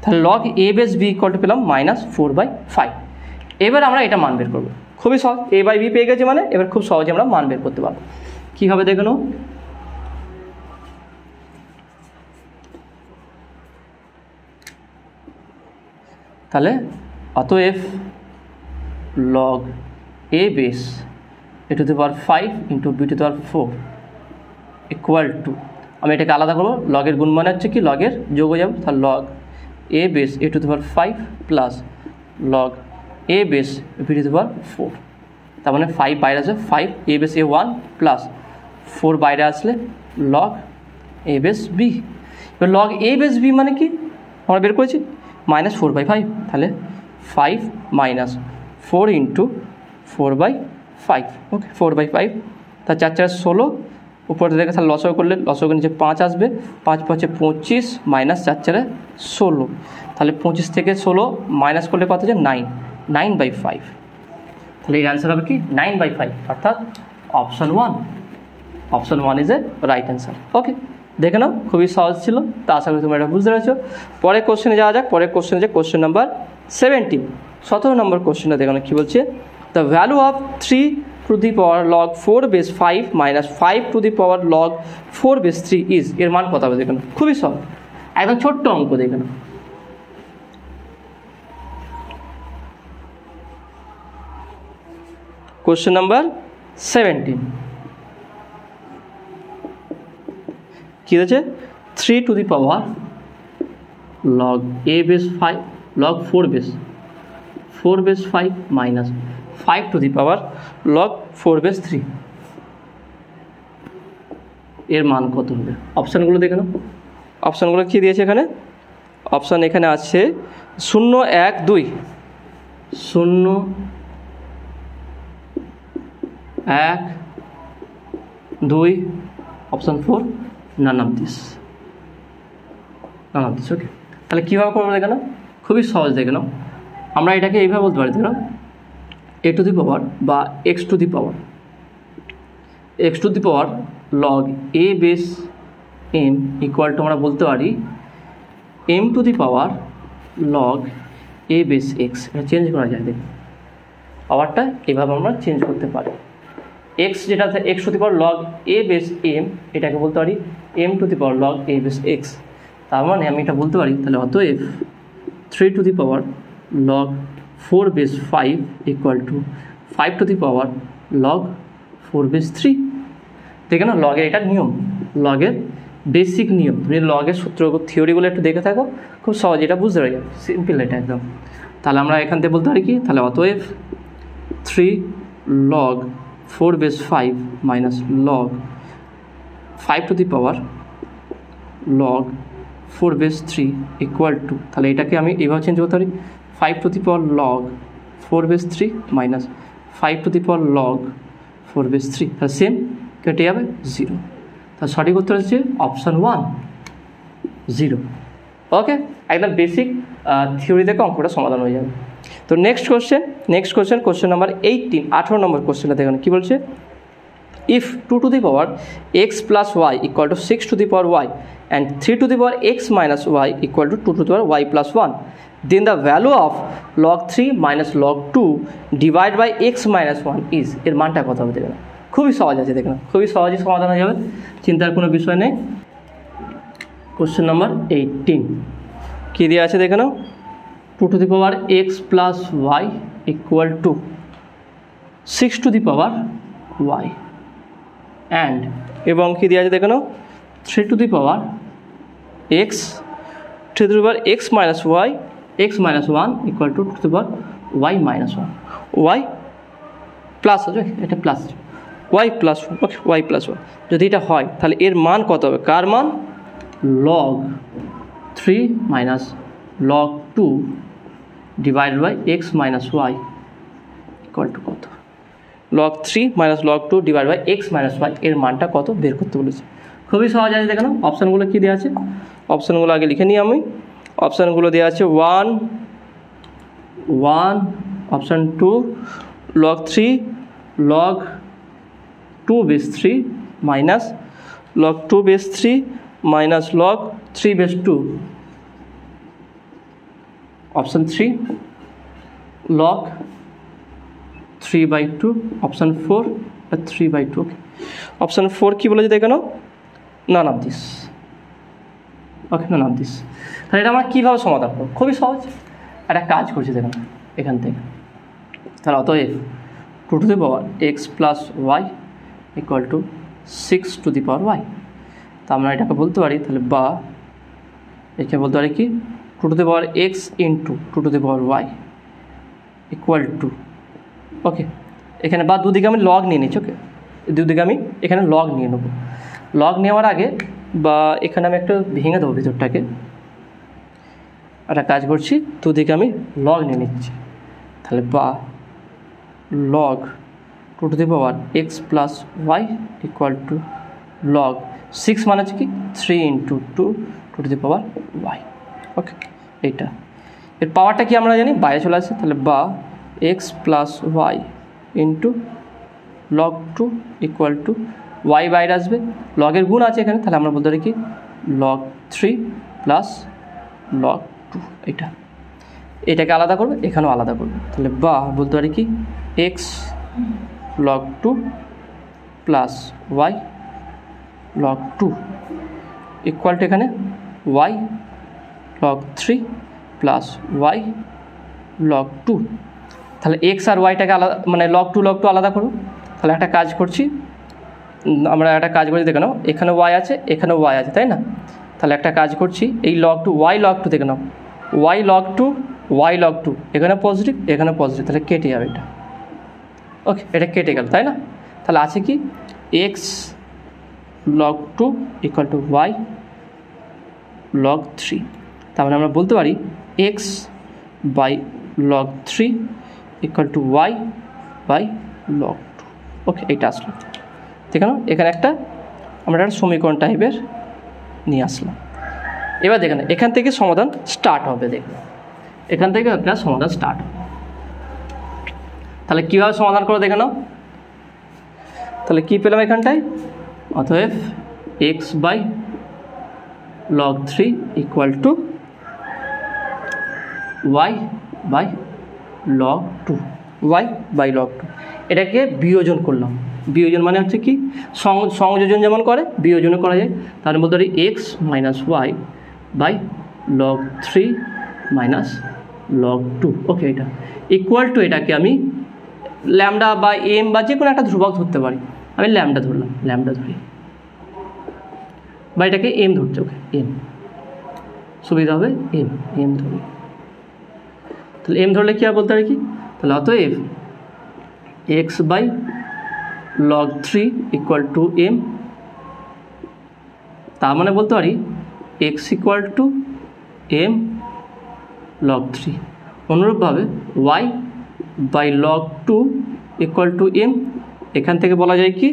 তাহলে log a base B equal to পেলাম -4/5। এবার আমরা এটা মান বের করবো, খুবই সহজ, এ বাই বি পেয়ে গেছে মানে এবার খুব সহজে আমরা মান বের করতে পারবো। কী হবে দেখে নাও, তাহলে অতএব log a base a to the power 5 into b to the power 4 equal to, আমি এটাকে আলাদা করবো, লগের গুণ মানে হচ্ছে কি লগের যোগ হয়ে যাবে, তাহলে log a base a to the power 5 plus log a base b to the power 4, তার মানে 5 বাইরে আসবে, 5 এ বেস এ 1 প্লাস 4 বাইরে আসলে লগ এ বেস বি। এবার লগ এ বেস বি মানে কি আমরা বের করেছি -4/5, তাহলে 5 minus 4 into 4/5, ওকে 4/5, তা 4 4 16, উপরে দেখে তাহলে লসও করলে লসও নিচে 5 আসবে, 5 5 25 মাইনাস 4 4 16, তাহলে 25 থেকে 16 মাইনাস করলে কত হচ্ছে 9, 9/5, তাহলে এর অ্যান্সার হবে কি 9/5, অর্থাৎ option 1 is a right answer. Okay, দেখে নাও, খুবই সহজ ছিল, তা আশা করি তোমরা এটা বুঝতে পেরেছো। পরের কোশ্চেনে যাওয়া যাক। পরের কোশ্চেন হচ্ছে কোশ্চেন নাম্বার 17, 17 নম্বর কোশ্চেনটা দেখো না কী বলছে। The value of 3 to the power log 4 base 5 minus 5 to the power log 4 base 3 is, এর মান কত হবে দেখো না, খুবই সহজ, একদম ছোট্ট অঙ্ক দেখে না। কোশ্চেন নাম্বার 17 কি হচ্ছে, 3 to the power log a base 5 log 4 base 5 minus 5 to the power log 4 base 3, এর মান কত হবে? অপশানগুলো দেখে নাও, অপশানগুলো কী দিয়েছে এখানে? অপশান এখানে আছে 0 1 2, 0 1 2, অপশান 4 none of this, ওকে। তাহলে কীভাবে করবো দেখে নাও, খুবই সহজ দেখে নাও। আমরা এটাকে এইভাবে বলতে পারি, দেখে নাও, a to the power বা x to the power log a base m equal to আমরা বলতে পারি m to the power log a base x, এটা চেঞ্জ করা যায়, দেখুন পাওয়ারটা এভাবে আমরা চেঞ্জ করতে পারি। x যেটা আছে x to the power log a base m, এটাকে বলতে পারি m to the power log a base x, তার মানে আমি এটা বলতে পারি তাহলে অতএব 3 to the power log 4 base 5 equal to 5 to the power log 4 base 3, দেখে না লগের এটা নিয়ম, লগের বেসিক নিয়ম। তুমি লগের সূত্র থিওরিগুলো একটু দেখে থাকো, খুব সহজ, এটা বুঝতে পারি, সিম্পল এটা একদম। তাহলে আমরা এখান থেকে বলতে পারি কি, তাহলে অতএব 3 log 4 base 5 minus log 5 to the power log 4 base 3 equal to, তাহলে এটাকে আমি এভাবে চেঞ্জ করতে পারি 5 to the power log 4 base 3 minus 5 to the power log 4 base 3, তাহলে সেম কেটে যাবে 0, তাহলে সঠিক উত্তর হচ্ছে অপশান 1 0। ওকে, একদম বেসিক থিওরি থেকে অঙ্কটা সমাধান হয়ে যাবে। তো নেক্সট কোশ্চেন নাম্বার 18, 18 নম্বর কোশ্চেনটা দেখুন কী বলছে। If 2 to the power x plus y equal to 6 to the power y and 3 to the power x minus y equal to 2 to the power y plus 1, then the value of log 3 minus log 2 divided by x minus 1 is, এর মানটা কত হবে দেখুন, খুবই সহজ আছে, দেখুন খুবই সহজে সমাধান হয়ে যাবে, চিন্তার কোনো বিষয় নেই। কোশ্চেন নাম্বার 18 কী দেওয়া আছে দেখে নাও, 2 to the power x plus y equal to 6 to the power y and এবং কী দেওয়া আছে দেখে নাও 3 to the power x, 3 to the power x minus y, x minus 1 equal to 2 to the power y minus 1, y plus আছে, এটা plus y plus 1, ওকে y plus 1, যদি এটা হয় তাহলে এর মান কত হবে, কার মান, log 3 minus log 2 divided by x minus y equal to কত, log 3 minus log 2 divided by x minus y, এর মানটা কত বের করতে বলেছে। খুবই সহজ আছে, দেখে নাও অপশানগুলো কী দেওয়া আছে, অপশানগুলো আগে লিখে নিই আমি। অপশানগুলো দেওয়া আছে 1 option 2 log 3 log 2 base 3 minus log 2 base 3 minus log 3 base 2, option 3 log 3/2, option 4 3/2, option 4 কী বলেছে দেখে নাও, none of this, okay none of this। তাহলে এটা আমরা কীভাবে সমাধান করব, খুবই সহজ, একটা কাজ করছি দেখুন এখান থেকে, তাহলে অতএব 2 to the power x plus y equal to 6 to the power y, তা আমরা এটাকে বলতে পারি তাহলে, বা একে বলতে পারি কি 2 to the power x into 2 to the power y equal to, ওকে এখানে বা দুদিকে আমি লগ নিয়ে নিচ্ছি, ওকে দুদিকে আমি এখানে লগ নিয়ে নেব। লগ নেওয়ার আগে বা এখানে আমি একটা ভেঙে দেবো ভিতরটাকে, একটা কাজ করছি, দুদিকে আমি লগ নিয়ে নিচ্ছি, তাহলে বা log 2 to the power x plus y equal to log 6 মানে হচ্ছে কি 3 into 2 to the power y. Okay, এইটা এর পাওয়ারটা কি আমরা জানি, বাইরে চলে আসছে, তাহলে বা x plus y into log 2 equal to y বাইরে আসবে, লগের গুণ আছে এখানে, তাহলে আমরা বলতে পারি কি লগ 3 প্লাস লগ 2। এটাকে আলাদা করবে, এখানেও আলাদা করবে, তাহলে বা বলতে পারি কি x log 2 plus y log 2 equal to এখানে y log 3 plus y log 2। তাহলে এক্স আর ওয়াইটাকে আলাদা, মানে লগ 2 আলাদা করো। তাহলে একটা কাজ করছি আমরা, একটা কাজ করছি দেখে নাও, এখানে ওয়াই আছে, এখানে ওয়াই আছে, তাই না? তাহলে একটা কাজ করছি, এই লগ 2 ওয়াই লগ 2 দেখে নাও, ওয়াই লগ 2 এখানে পজিটিভ, এখানে পজিটিভ, তাহলে কেটে যাবে এটা। ওকে, এটা কেটে গেল, তাই না? তাহলে আছে কি x log 2 equal to y log 3। তাহলে আমরা বলতে পারি x by log 3 equal to y by log 2। Okay, এইটা আসলো, ঠিক আছে? এখানে একটা আমরা একটা সমীকরণ টাইপের নিয়ে আসলাম। এবার দেখেন এখান থেকে সমাধান স্টার্ট হবে, দেখুন এখান থেকে একটা সমাধান স্টার্ট হবে। তাহলে কীভাবে সমাধান করে দেখে নাও, তাহলে কী পেলাম এখানটায়, অতএব x by log 3 equal to y by log 2, y by log 2। এটাকে বিয়োজন করলাম, বিয়োজন মানে হচ্ছে কি সংযোজন যেমন করে বিয়োজনও করা যায়। তাহলে বলতে পারি x minus y by log 3 minus log 2। Okay, এটা ইকুয়াল টু, এটাকে আমি ল্যামডা বা এম বা যে কোনো একটা ধ্রুবক ধরতে পারি, আমি ল্যামডা ধরলাম, ল্যামডা ধরি, বা এটাকে এম ধরতে, ওকে এম সুবিধা হবে, এম ধরি। তাহলে এম ধরলে কি আর বলতে পারি কি, তাহলে অতএব x by log 3 equal to M, তার মানে বলতে পারি x equal to M log 3। অনুরূপভাবে y by log 2 equal to M, এখান থেকে বলা যায় কি,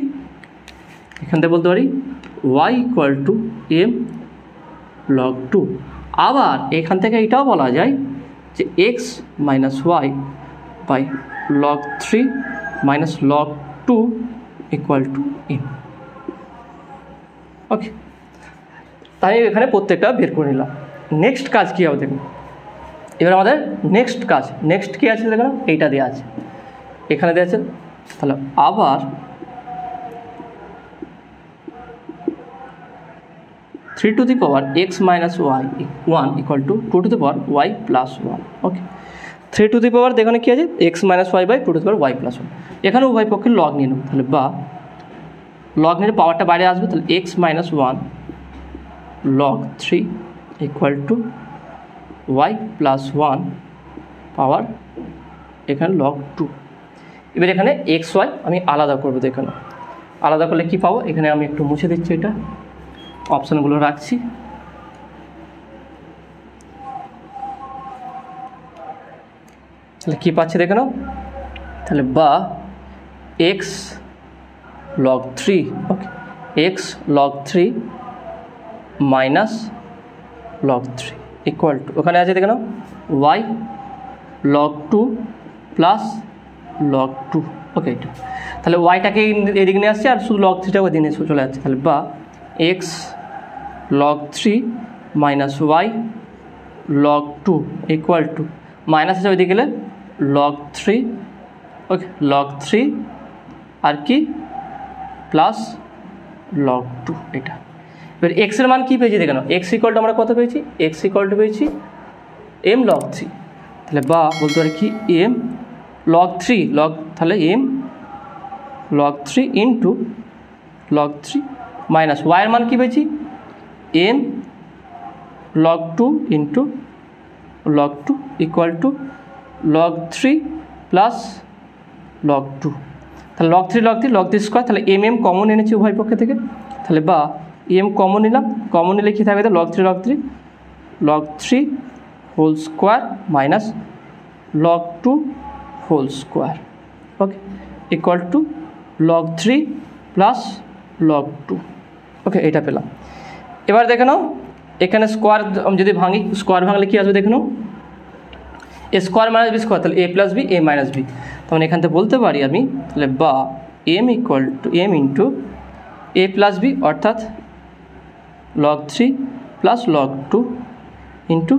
এখান থেকে বলতে পারি y equal to M log 2। আবার এখান থেকে এটাও বলা যায় যে x minus y by log 3 minus log 2 equal to M. Okay, তাই এখানে প্রত্যেকটা বের করে নিলাম। নেক্সট কাজ কী হবে দেখুন, এবার আমাদের নেক্সট কী আছে দেখুন, এইটা দেওয়া আছে, এখানে দেওয়া আছে। তাহলে আবার 3 to the power x minus y 1 equal to 2 to the power y plus 1। Okay, 3 to the power দেখুন কী আছে, x minus y by 2 to the power y plus 1। এখানে উভয় পক্ষে লগ নিয়ে নেব, তাহলে বা লগ নিলে পাওয়ারটা বাইরে আসবে, তাহলে x minus 1 log 3 equal to y plus 1 power এখানে লগ 2। এবার এখানে এক্স ওয়াই আমি আলাদা করবো, দেখুন আলাদা করলে কি পাবো, এখানে আমি একটু মুছে দিচ্ছি, এটা অপশানগুলো রাখছি। তাহলে কী পাচ্ছি দেখে নাও, তাহলে বা এক্স লগ 3, ওকে x log 3 minus log 3 equal two, ওখানে আছে দেখে নাও Y log 2 plus log 2। Okay, এটা তাহলে ওয়াইটাকে এদিকে নিয়ে আসছে আর শুধু লগ 3টাকে দিনে চলে যাচ্ছে। তাহলে বা x log 3 minus y log 2 equal to, minus আছে ওইদিকে গেলে লগ 3, ওকে লগ 3 আর কি প্লাস লগ 2। এটা এবার এক্সের মান কী পেয়েছি দেখে নাও, এক্স ইকুয়াল টু আমরা কত পেয়েছি, এক্স ইকুয়াল টু পেয়েছি এম লগ 3। তাহলে বা বলতে পারি কি এম লগ 3 লগ, তাহলে m log 3 into log 3 minus ওয়াইয়ের মান কী পেয়েছি, m log 2 into log 2 equal to log 3 plus log 2। তাহলে লগ 3 স্কোয়ার, তাহলে এম কমন এনেছি উভয় পক্ষে থেকে, তাহলে বা এম কমন নিলাম, কমন নিলে কী থাকবে, log 3 log 3 whole square minus log 2 whole square, okay, equal to log 3 plus log 2, okay, এটা পেলাম। এবার দেখে নাও এখানে স্কোয়ার যদি ভাঙি, স্কোয়ার ভাঙলে কী আসবে দেখে নাও, a square minus b square, তাহলে a plus b a minus b, তখন এখান থেকে বলতে পারি আমি তাহলে বা m equal to m into a plus b অর্থাৎ log 3 plus log 2 into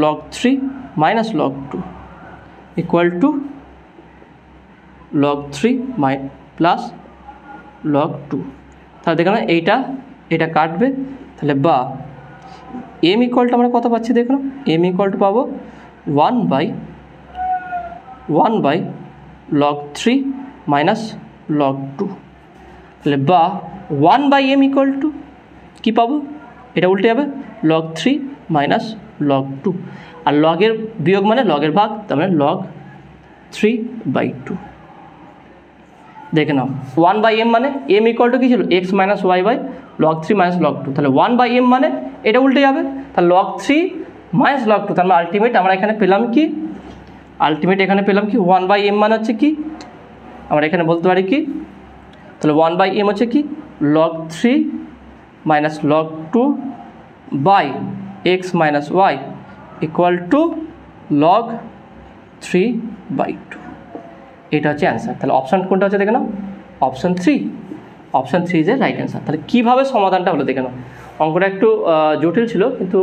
log 3 minus log 2 equal to log 3 plus log 2। তাহলে দেখো না এটা কাটবে, তাহলে বা এম ইকুয়াল টু আমরা কত পাচ্ছি দেখো না, এম ইকুয়াল টু পাবো 1 বাই log 3 মাইনাস log 2, তাহলে বা 1 বাই এম ইকুয়াল টু কী পাবো, এটা উল্টে যাবে log 3 মাইনাস log 2, আর লগের বিয়োগ মানে লগের ভাগ, তার মানে log 3/2। দেখে নাও 1 বাই এম মানে এম ইকুয়াল টু কী ছিল, x minus y by log 3 minus log 2, তাহলে 1 বাই এম মানে এটা উল্টে যাবে, তাহলে log 3 মাইনাস log 2, তার মানে আলটিমেট আমরা এখানে পেলাম কি, 1 বাই এম মানে হচ্ছে কি, আমরা এখানে বলতে পারি কি, তাহলে 1 বাই এম হচ্ছে কি log 3 minus log 2 by x minus y equal to log 3/2, এটা হচ্ছে অ্যান্সার। তাহলে অপশান কোনটা হচ্ছে দেখে নাও, option 3 is a right answer. তাহলে কীভাবে সমাধানটা হলো দেখে নাও, অঙ্কটা একটু জটিল ছিল, কিন্তু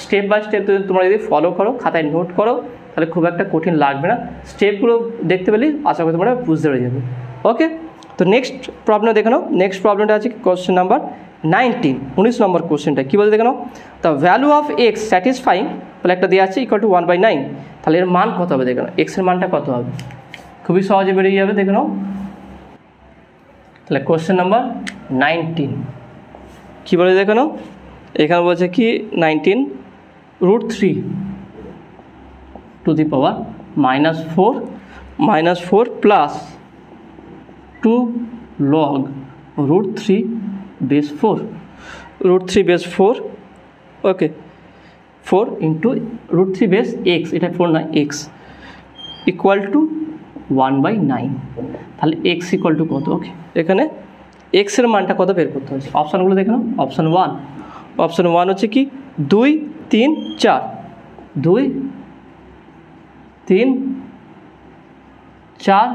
স্টেপ বাই স্টেপ তোমরা যদি ফলো করো, খাতায় নোট করো, তাহলে খুব একটা কঠিন লাগবে না, স্টেপগুলো দেখতে পেলেই আশা করি তোমরা বুঝতে পেরে যাবে। ওকে, তো নেক্সট প্রবলেম দেখে নাও, নেক্সট প্রবলেমটা আছে কোশ্চেন নাম্বার 19 নম্বর কোশ্চেনটা কী বলতে দেখে নাও, the value of x satisfying বলে একটা দেওয়া আছে ইকুয়াল টু 1/9, তাহলে এর মান কত হবে দেখে নাও, এক্সের মানটা কত হবে, খুবই সহজে বেরিয়ে যাবে দেখে নাও। তাহলে কোশ্চেন নাম্বার 19 কী বলে দেখে নাও, এখানে বলছে কি 19 √3 to the power -4 plus 2 log √3 base 4 okay, 4 into √3 base x, এটা 4 নয় এক্স, ইকুয়াল টু 1/9, তাহলে এক্স ইকুয়াল টু কত, ওকে, এখানে এক্সের মানটা কত বের করতে হচ্ছে, অপশানগুলো দেখে নাও। অপশান 1 হচ্ছে কি 2, 3, 4, 2, 3, 4,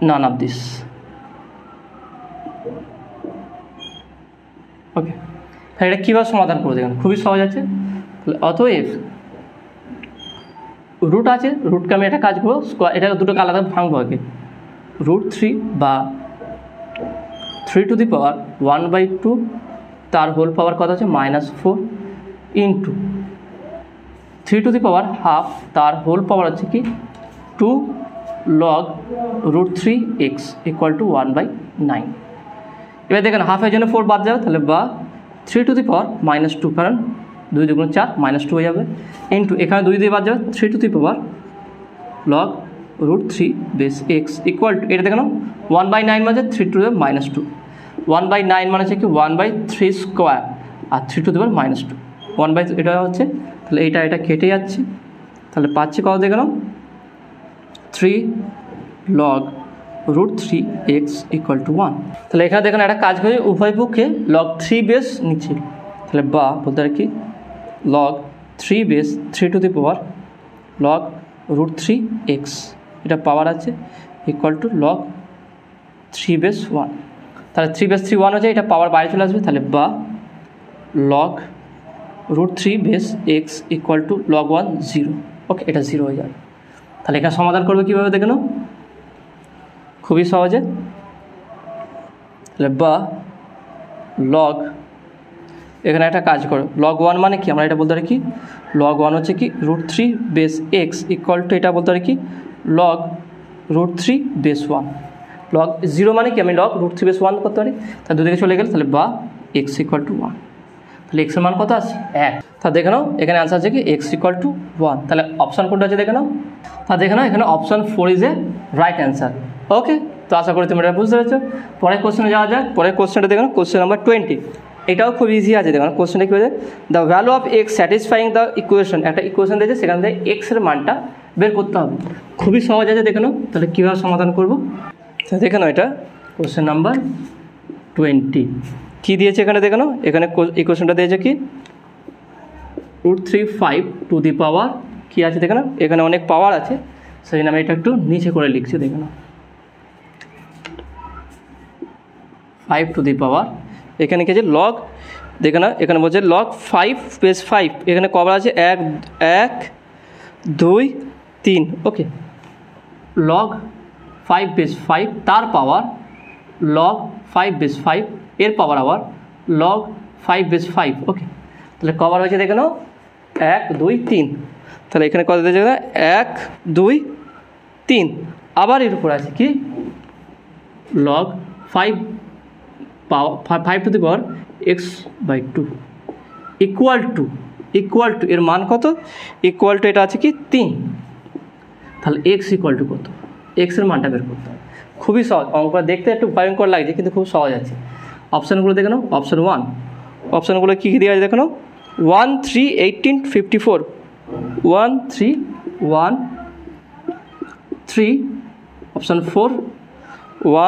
none of this, ওকে, তাহলে এটা কীভাবে সমাধান করে দেখেন, খুবই সহজ আছে। তাহলে অতএব রুট আছে, রুটকে আমি একটা কাজ করবো, এটা দুটোকে আলাদা ভাঙবো আগে, √3 বা 3 টু দি পাওয়ার 1/2 তার হোল পাওয়ার কত আছে -4 into 3 to the power half তার হোল পাওয়ার হচ্ছে কি 2 log √3x ইকুয়াল টু 1/9। এবার দেখেন হাফের জন্য 4 বাদ যাবে, তাহলে বা 3 টু দি পাওয়ার -2, কারণ 2 × 4 -2 হয়ে যাবে, ইন্টু এখানে 2 দিয়ে বাদ যাবে 3 to the power log √3 base x equal two, এটা দেখে নাও 1/9 মানে 3 টু দি পাওয়ার -2, 1/9 মানে হচ্ছে কি 1/3 square, R 3 to the power -2, 1/3 এটা হচ্ছে, তাহলে এটা কেটে যাচ্ছে, তাহলে পাচ্ছি কত দেখে নাও 3 log √3x ইকুয়াল টু 1। তাহলে এখানে দেখেন একটা কাজ করে উভয় পক্ষে log 3 বেস নিচ্ছে, তাহলে বা বলতে আর কি log 3 base 3 to the power log √3x, এটা পাওয়ার আছে ইকুয়াল টু log 3 বেস 1, তাহলে 3 বেস 3 1 হচ্ছে, এটা পাওয়ার বাইরে চলে আসবে, তাহলে বা log √3 base x equal to log 1 0, ওকে, এটা 0 হয়ে যাবে। তাহলে এখানে সমাধান করবে কীভাবে দেখে নাও, খুবই সহজে, তাহলে বা log, এখানে একটা কাজ করো, log 1 মানে কি আমরা এটা বলতে পারি কি log 1 হচ্ছে কি √3 বেস x ইকুয়াল টু, এটা বলতে পারি কি log √3 বেস 1, log 0 মানে কি আমি log √3 বেস 1 করতে পারি, তাহলে দুদিকে চলে গেলে, তাহলে বা x ইকুয়াল টু 1, তাহলে এক্সের মান কত আছে 1, তা দেখে নাও এখানে অ্যান্সার আছে কি x ইকুয়াল টু 1, তাহলে অপশান কোনটা আছে দেখে নাও, তা দেখে নাও এখানে option 4 is a right answer. Okay, তো আশা করি তোমরা বুঝতে পেরেছো। পরের কোশ্চেনে যাওয়া যাক, পরের কোশ্চেনটা দেখে নাও, কোশ্চেন নাম্বার 20 এটাও খুব ইজি আছে, দেখুন কোশ্চেনটা কী বলছে, the value of x satisfying the equation, একটা ইকুয়েশন দিয়েছে সেখান থেকে এক্সের মানটা বের করতে হবে। খুবই সহজ আছে, দেখে নাও তাহলে কীভাবে সমাধান করবো। তো দেখে নাও এটা কোশ্চেন নাম্বার 20 কী দিয়েছে এখানে, দেখে নাও এখানে ইকুয়েশনটা দিয়েছে কি √3 টু দি পাওয়ার কী আছে, দেখে নাও এখানে অনেক পাওয়ার আছে, সেই জন্য আমি এটা একটু নিচে করে লিখছি, দেখে নাও 5 টু দি পাওয়ার, এখানে কি আছে লগ, দেখে না এখানে বলছে লগ 5 বেস 5, এখানে কবার আছে 1 2 3, ওকে লগ 5 বেস 5 তার পাওয়ার লগ 5 বেস 5 এর পাওয়ার আবার লগ 5 বেস 5, ওকে তাহলে কবার হয়েছে দেখে নাও 1 2 3, তাহলে এখানে কত দিয়েছে 1 2 3, আবার এর উপর আছে কি log 5 to the power x/2 equal to এর মান কত, ইকুয়াল টু এটা আছে কি 3, তাহলে x ইকুয়াল টু কত, এক্সের মানটা বের করতে হবে। খুবই সহজ অঙ্কটা, দেখতে একটু ভয়ঙ্কর লাগছে কিন্তু খুব সহজ আছে। অপশানগুলো দেখে নাও, অপশান 1 অপশানগুলো কী কী দেওয়া আছে দেখে নাও 1 3 18 54 1 3 1 3, অপশান 4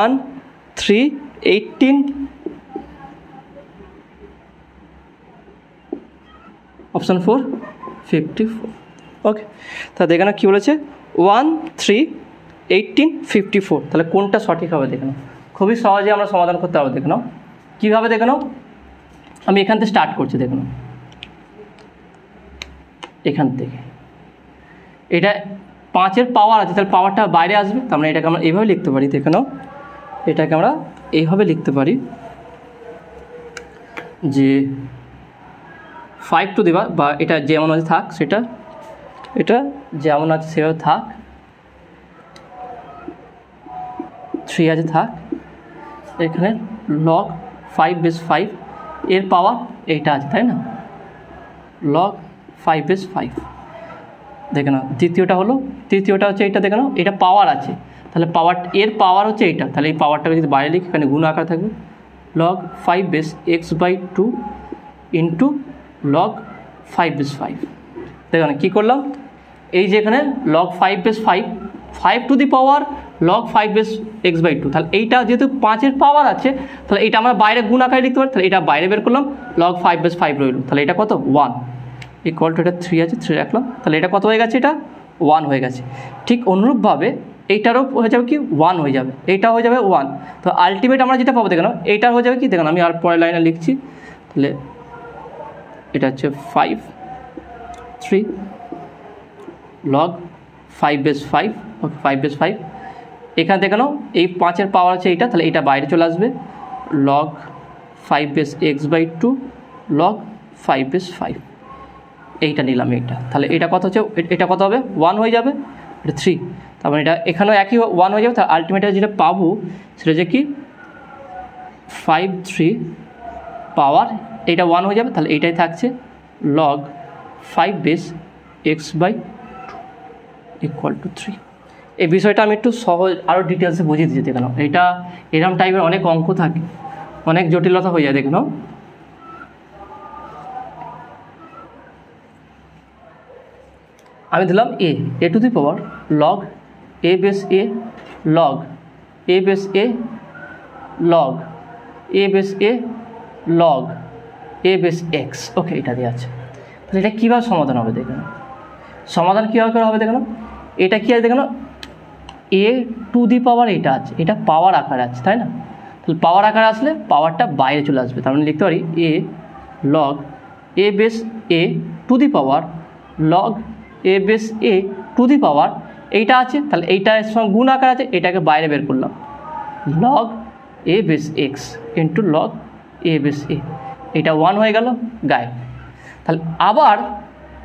1 3 18, অপশান 4 54, ওকে তা দেখে না কী বলেছে 1 3 18 54, তাহলে কোনটা সঠিক হবে দেখে নাও। খুবই সহজে আমরা সমাধান করতে পারবো, দেখে নাও কীভাবে, দেখে নাও আমি এখান থেকে স্টার্ট করছি, দেখে নাও এখান থেকে এটা 5-এর পাওয়ার আছে, তাহলে পাওয়ারটা বাইরে আসবে, তার মানে এটাকে আমরা এইভাবে লিখতে পারি, দেখে নাও এটাকে আমরা এইভাবে লিখতে পারি যে 5 টু দি পাওয়ার, বা এটা যেমন আছে থাক সেটা, এটা যেমন আছে সেভাবে থাক, 3 আছে থাক, এখানে লগ 5 বেস 5 এর পাওয়ার এইটা আছে তাই না, লগ 5 বেস 5, দেখে নাও তৃতীয়টা হচ্ছে এইটা, দেখে নাও এটা পাওয়ার আছে, তাহলে পাওয়ার এর পাওয়ার হচ্ছে এইটা, তাহলে এই পাওয়ারটাকে যদি বাইরে লিখি এখানে গুণ আকার থাকবে log 5 base x/2 into log 5 base 5, দেখুন কী করলাম, এই যে এখানে log 5 base 5 to the power log 5 base x/2, তাহলে এইটা যেহেতু 5-এর পাওয়ার আছে তাহলে এটা আমরা বাইরে গুণ আকারে লিখতে পারি, তাহলে এটা বাইরে বের করলাম লগ 5 বেস 5 রইল, তাহলে এটা কত 1 ইকুয়াল টু এটা 3 আছে 3 রাখলাম, তাহলে এটা কত হয়ে গেছে, এটা 1 হয়ে গেছে। ঠিক অনুরূপভাবে এইটারও হয়ে যাবে কি 1 হয়ে যাবে, এইটাও হয়ে যাবে 1, তো আলটিমেট আমরা যেটা পাবো দেখে নাও এইটা হয়ে যাবে কি, দেখুন আমি আর পরের লাইনে লিখছি, তাহলে এটা হচ্ছে 5 3 লগ 5 বেস 5, ওকে 5 বেস 5, এখানে দেখে নাও এই 5-এর পাওয়ার আছে এইটা, তাহলে এটা বাইরে চলে আসবে log 5 base x/2 log 5 base 5, এইটা নিলাম এইটা, তাহলে এটা কত হচ্ছে, এটা কত হবে 1 হয়ে যাবে, এটা 3, তারপরে এটা এখানেও একই 1 হয়ে যাবে, তাহলে আলটিমেট যেটা পাবো সেটা হচ্ছে কি 5 3 পাওয়ার এইটা 1 হয়ে যাবে, তাহলে এইটাই থাকছে log 5 base x/2 equal to 3। এই বিষয়টা আমি একটু সহজ আরও ডিটেলসে বুঝিয়ে দিচ্ছি, দেখে নাও এটা এরকম টাইপের অনেক অঙ্ক থাকে, অনেক জটিলতা হয়ে যায়, দেখে নাও আমি দিলাম a to the power log a base a log a base a log a base a log a base x, okay এটা দিয়ে আছে, তাহলে এটা কীভাবে সমাধান হবে দেখে নাও, সমাধান কীভাবে করে হবে দেখে নাও, এটা কী আছে দেখে নাও এ টু দি পাওয়ার এটা আছে, এটা পাওয়ার আকারে আছে তাই না, তাহলে পাওয়ার আকারে আসলে পাওয়ারটা বাইরে চলে আসবে, তার মানে লিখতে পারি a log a base a to the power log a base a to the power এইটা আছে, তাহলে এইটার সঙ্গে গুণ আকার আছে, এটাকে বাইরে বের করলাম log a base x into log a base a, এটা 1 হয়ে গেল গায়ে। তাহলে আবার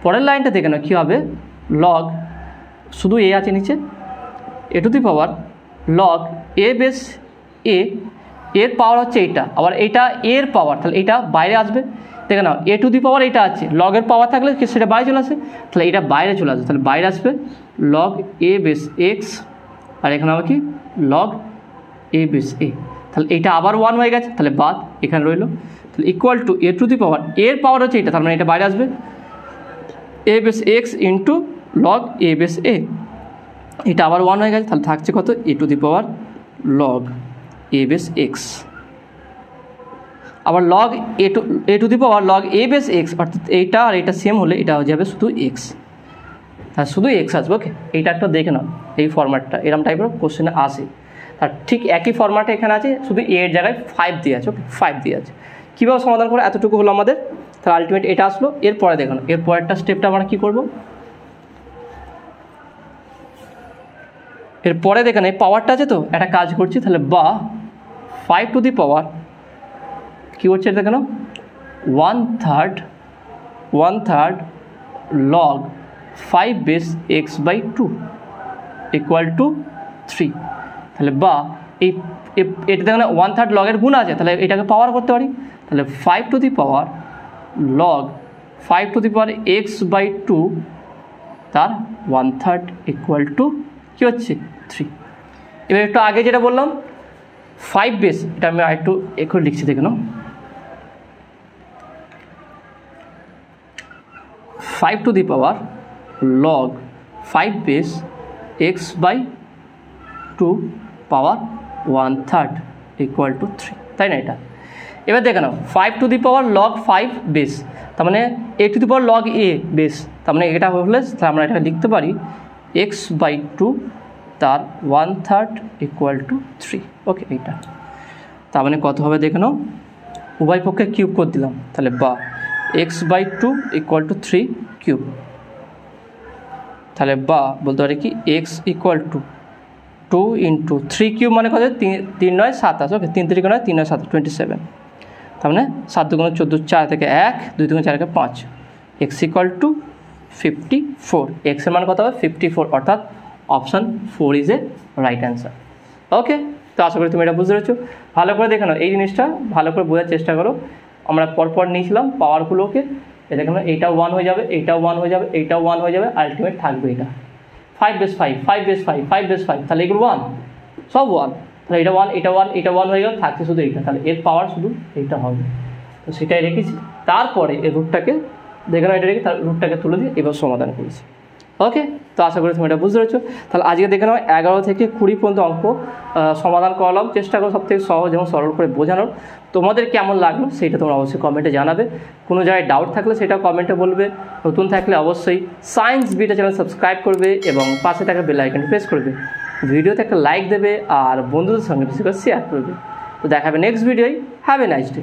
পরের লাইনটা দেখে নাও কী হবে, লগ শুধু এ আছে নিচে a to the power log a base a এর পাওয়ার হচ্ছে এইটা, আবার এইটা এর পাওয়ার, তাহলে এইটা বাইরে আসবে, দেখে নাও এ টু দি পাওয়ার এটা আছে, লগের পাওয়ার থাকলে সেটা বাইরে চলে আসে, তাহলে এটা বাইরে চলে আসবে, তাহলে বাইরে আসবে লগ এ বেস এক্স, আর এখানে আবার কি লগ এ বেস এ, তাহলে এইটা আবার 1 হয়ে গেছে, তাহলে বাদ এখানে রইল, তাহলে equal to a to the power, এর পাওয়ার হচ্ছে এটা, তার মানে এটা বাইরে আসবে, a base x into log a base a, এটা আবার 1 হয়ে গেছে, তাহলে থাকছে কত, a to the power log a base x, আবার log a to the power log a base x, অর্থাৎ এইটা আর এটা সেম হলে এটা হয়ে যাবে শুধু এক্স, হ্যাঁ শুধু এক্স আসবে। ওকে, এইটা একটা দেখে নাও, এই ফরম্যাটটা এরকম টাইপের কোশ্চেনে আসে, তার ঠিক একই ফরম্যাটে এখানে আছে, শুধু এর জায়গায় 5 দিয়ে আছে। ওকে, 5 দিয়ে আছে, কীভাবে সমাধান করে এতটুকু হলো আমাদের। তাহলে আলটিমেট এটা আসলো। এরপরে দেখো, এর পরেরটা স্টেপটা আমরা কী করবো, এরপরে দেখেন এই পাওয়ারটা আছে তো, একটা কাজ করছি, তাহলে বা 5 টু দি পাওয়ার কী করছে এটা দেখেন, 1/3 log 5 base x by 2 equal to 3। তাহলে বা এই এটা দেখেন 1/3 লগের গুণ আছে, তাহলে এটাকে পাওয়ার করতে পারি, তাহলে 5 to the power log 5 to the power x by 2 তার 1/3 ইকুয়াল টু কী হচ্ছে 3। এবার একটু আগে যেটা বললাম 5 বেস, এটা আমি আরেকটু একটু লিখছি দেখে নাও, 5 to the power log 5 base x by 2 power 1/3 equal to 3, তাই না এটা। এবার দেখে নাও 5 to the power log 5 base, তার মানে a to the power log a base, তার মানে এটা হলে আমরা এটা লিখতে পারি এক্স বাই 2 তার 1/3 ইকুয়াল টু 3। ওকে, এইটা তার মানে কত হবে দেখে নাও, উভয় পক্ষে কিউব করে দিলাম, তাহলে বা x by 2 equal to 3 cube, তাহলে বা বলতে পারি কি x equal to 2 into 3 cube মানে কত, 3 9 27। ওকে, 3 3 9 3 9 7 27, তার মানে 7 2 14, 4 থেকে 1, 2 2 4 থেকে 5, এক্স ইকুয়াল টু 54, এক্সের মান কত হবে 54, অর্থাৎ option 4 is a right answer. Okay, তো আশা করি তুমি এটা বুঝতে পেরেছো। ভালো করে দেখে নাও, এই জিনিসটা ভালো করে বোঝার চেষ্টা করো। আমরা পরপর নিয়েছিলাম পাওয়ারগুলোকে, এটা দেখো এইটাও 1 হয়ে যাবে, এইটাও 1 হয়ে যাবে, এইটাও 1 হয়ে যাবে, আলটিমেট থাকবে এটা 5 বেস 5, 5 বেস 5, 5 বেস 5, তাহলে এগুলো 1, সব 1, তাহলে এটা 1, এটা 1, এটা 1 হয়ে গেল, থাকছে শুধু এইটা, তাহলে এর পাওয়ার শুধু এইটা হবে, তো সেটাই রেখেছি। তারপরে এর রুটটাকে দেখে নাও, এটা রেখে তার রুটটাকে তুলে দিয়ে এবার সমাধান করেছি। ওকে, তো আশা করি তুমি এটা বুঝতে পেরেছো। তাহলে আজকে দেখে নাও 11 থেকে 20 পর্যন্ত অঙ্ক সমাধান করালাম, চেষ্টা করো সবথেকে সহজ এবং সরল করে বোঝানোর। তোমাদের কেমন লাগলো সেটা তোমরা অবশ্যই কমেন্টে জানাবে, কোনো জায়গায় ডাউট থাকলে সেটা কমেন্টে বলবে, নতুন থাকলে অবশ্যই সায়েন্স বিটা চ্যানেল সাবস্ক্রাইব করবে এবং পাশে থাকা বেল আইকনটি প্রেস করবে, ভিডিওতে একটা লাইক দেবে আর বন্ধুদের সঙ্গে বেশি করে শেয়ার করবে। তো দেখাবে নেক্সট ভিডিওয়। Have a nice day.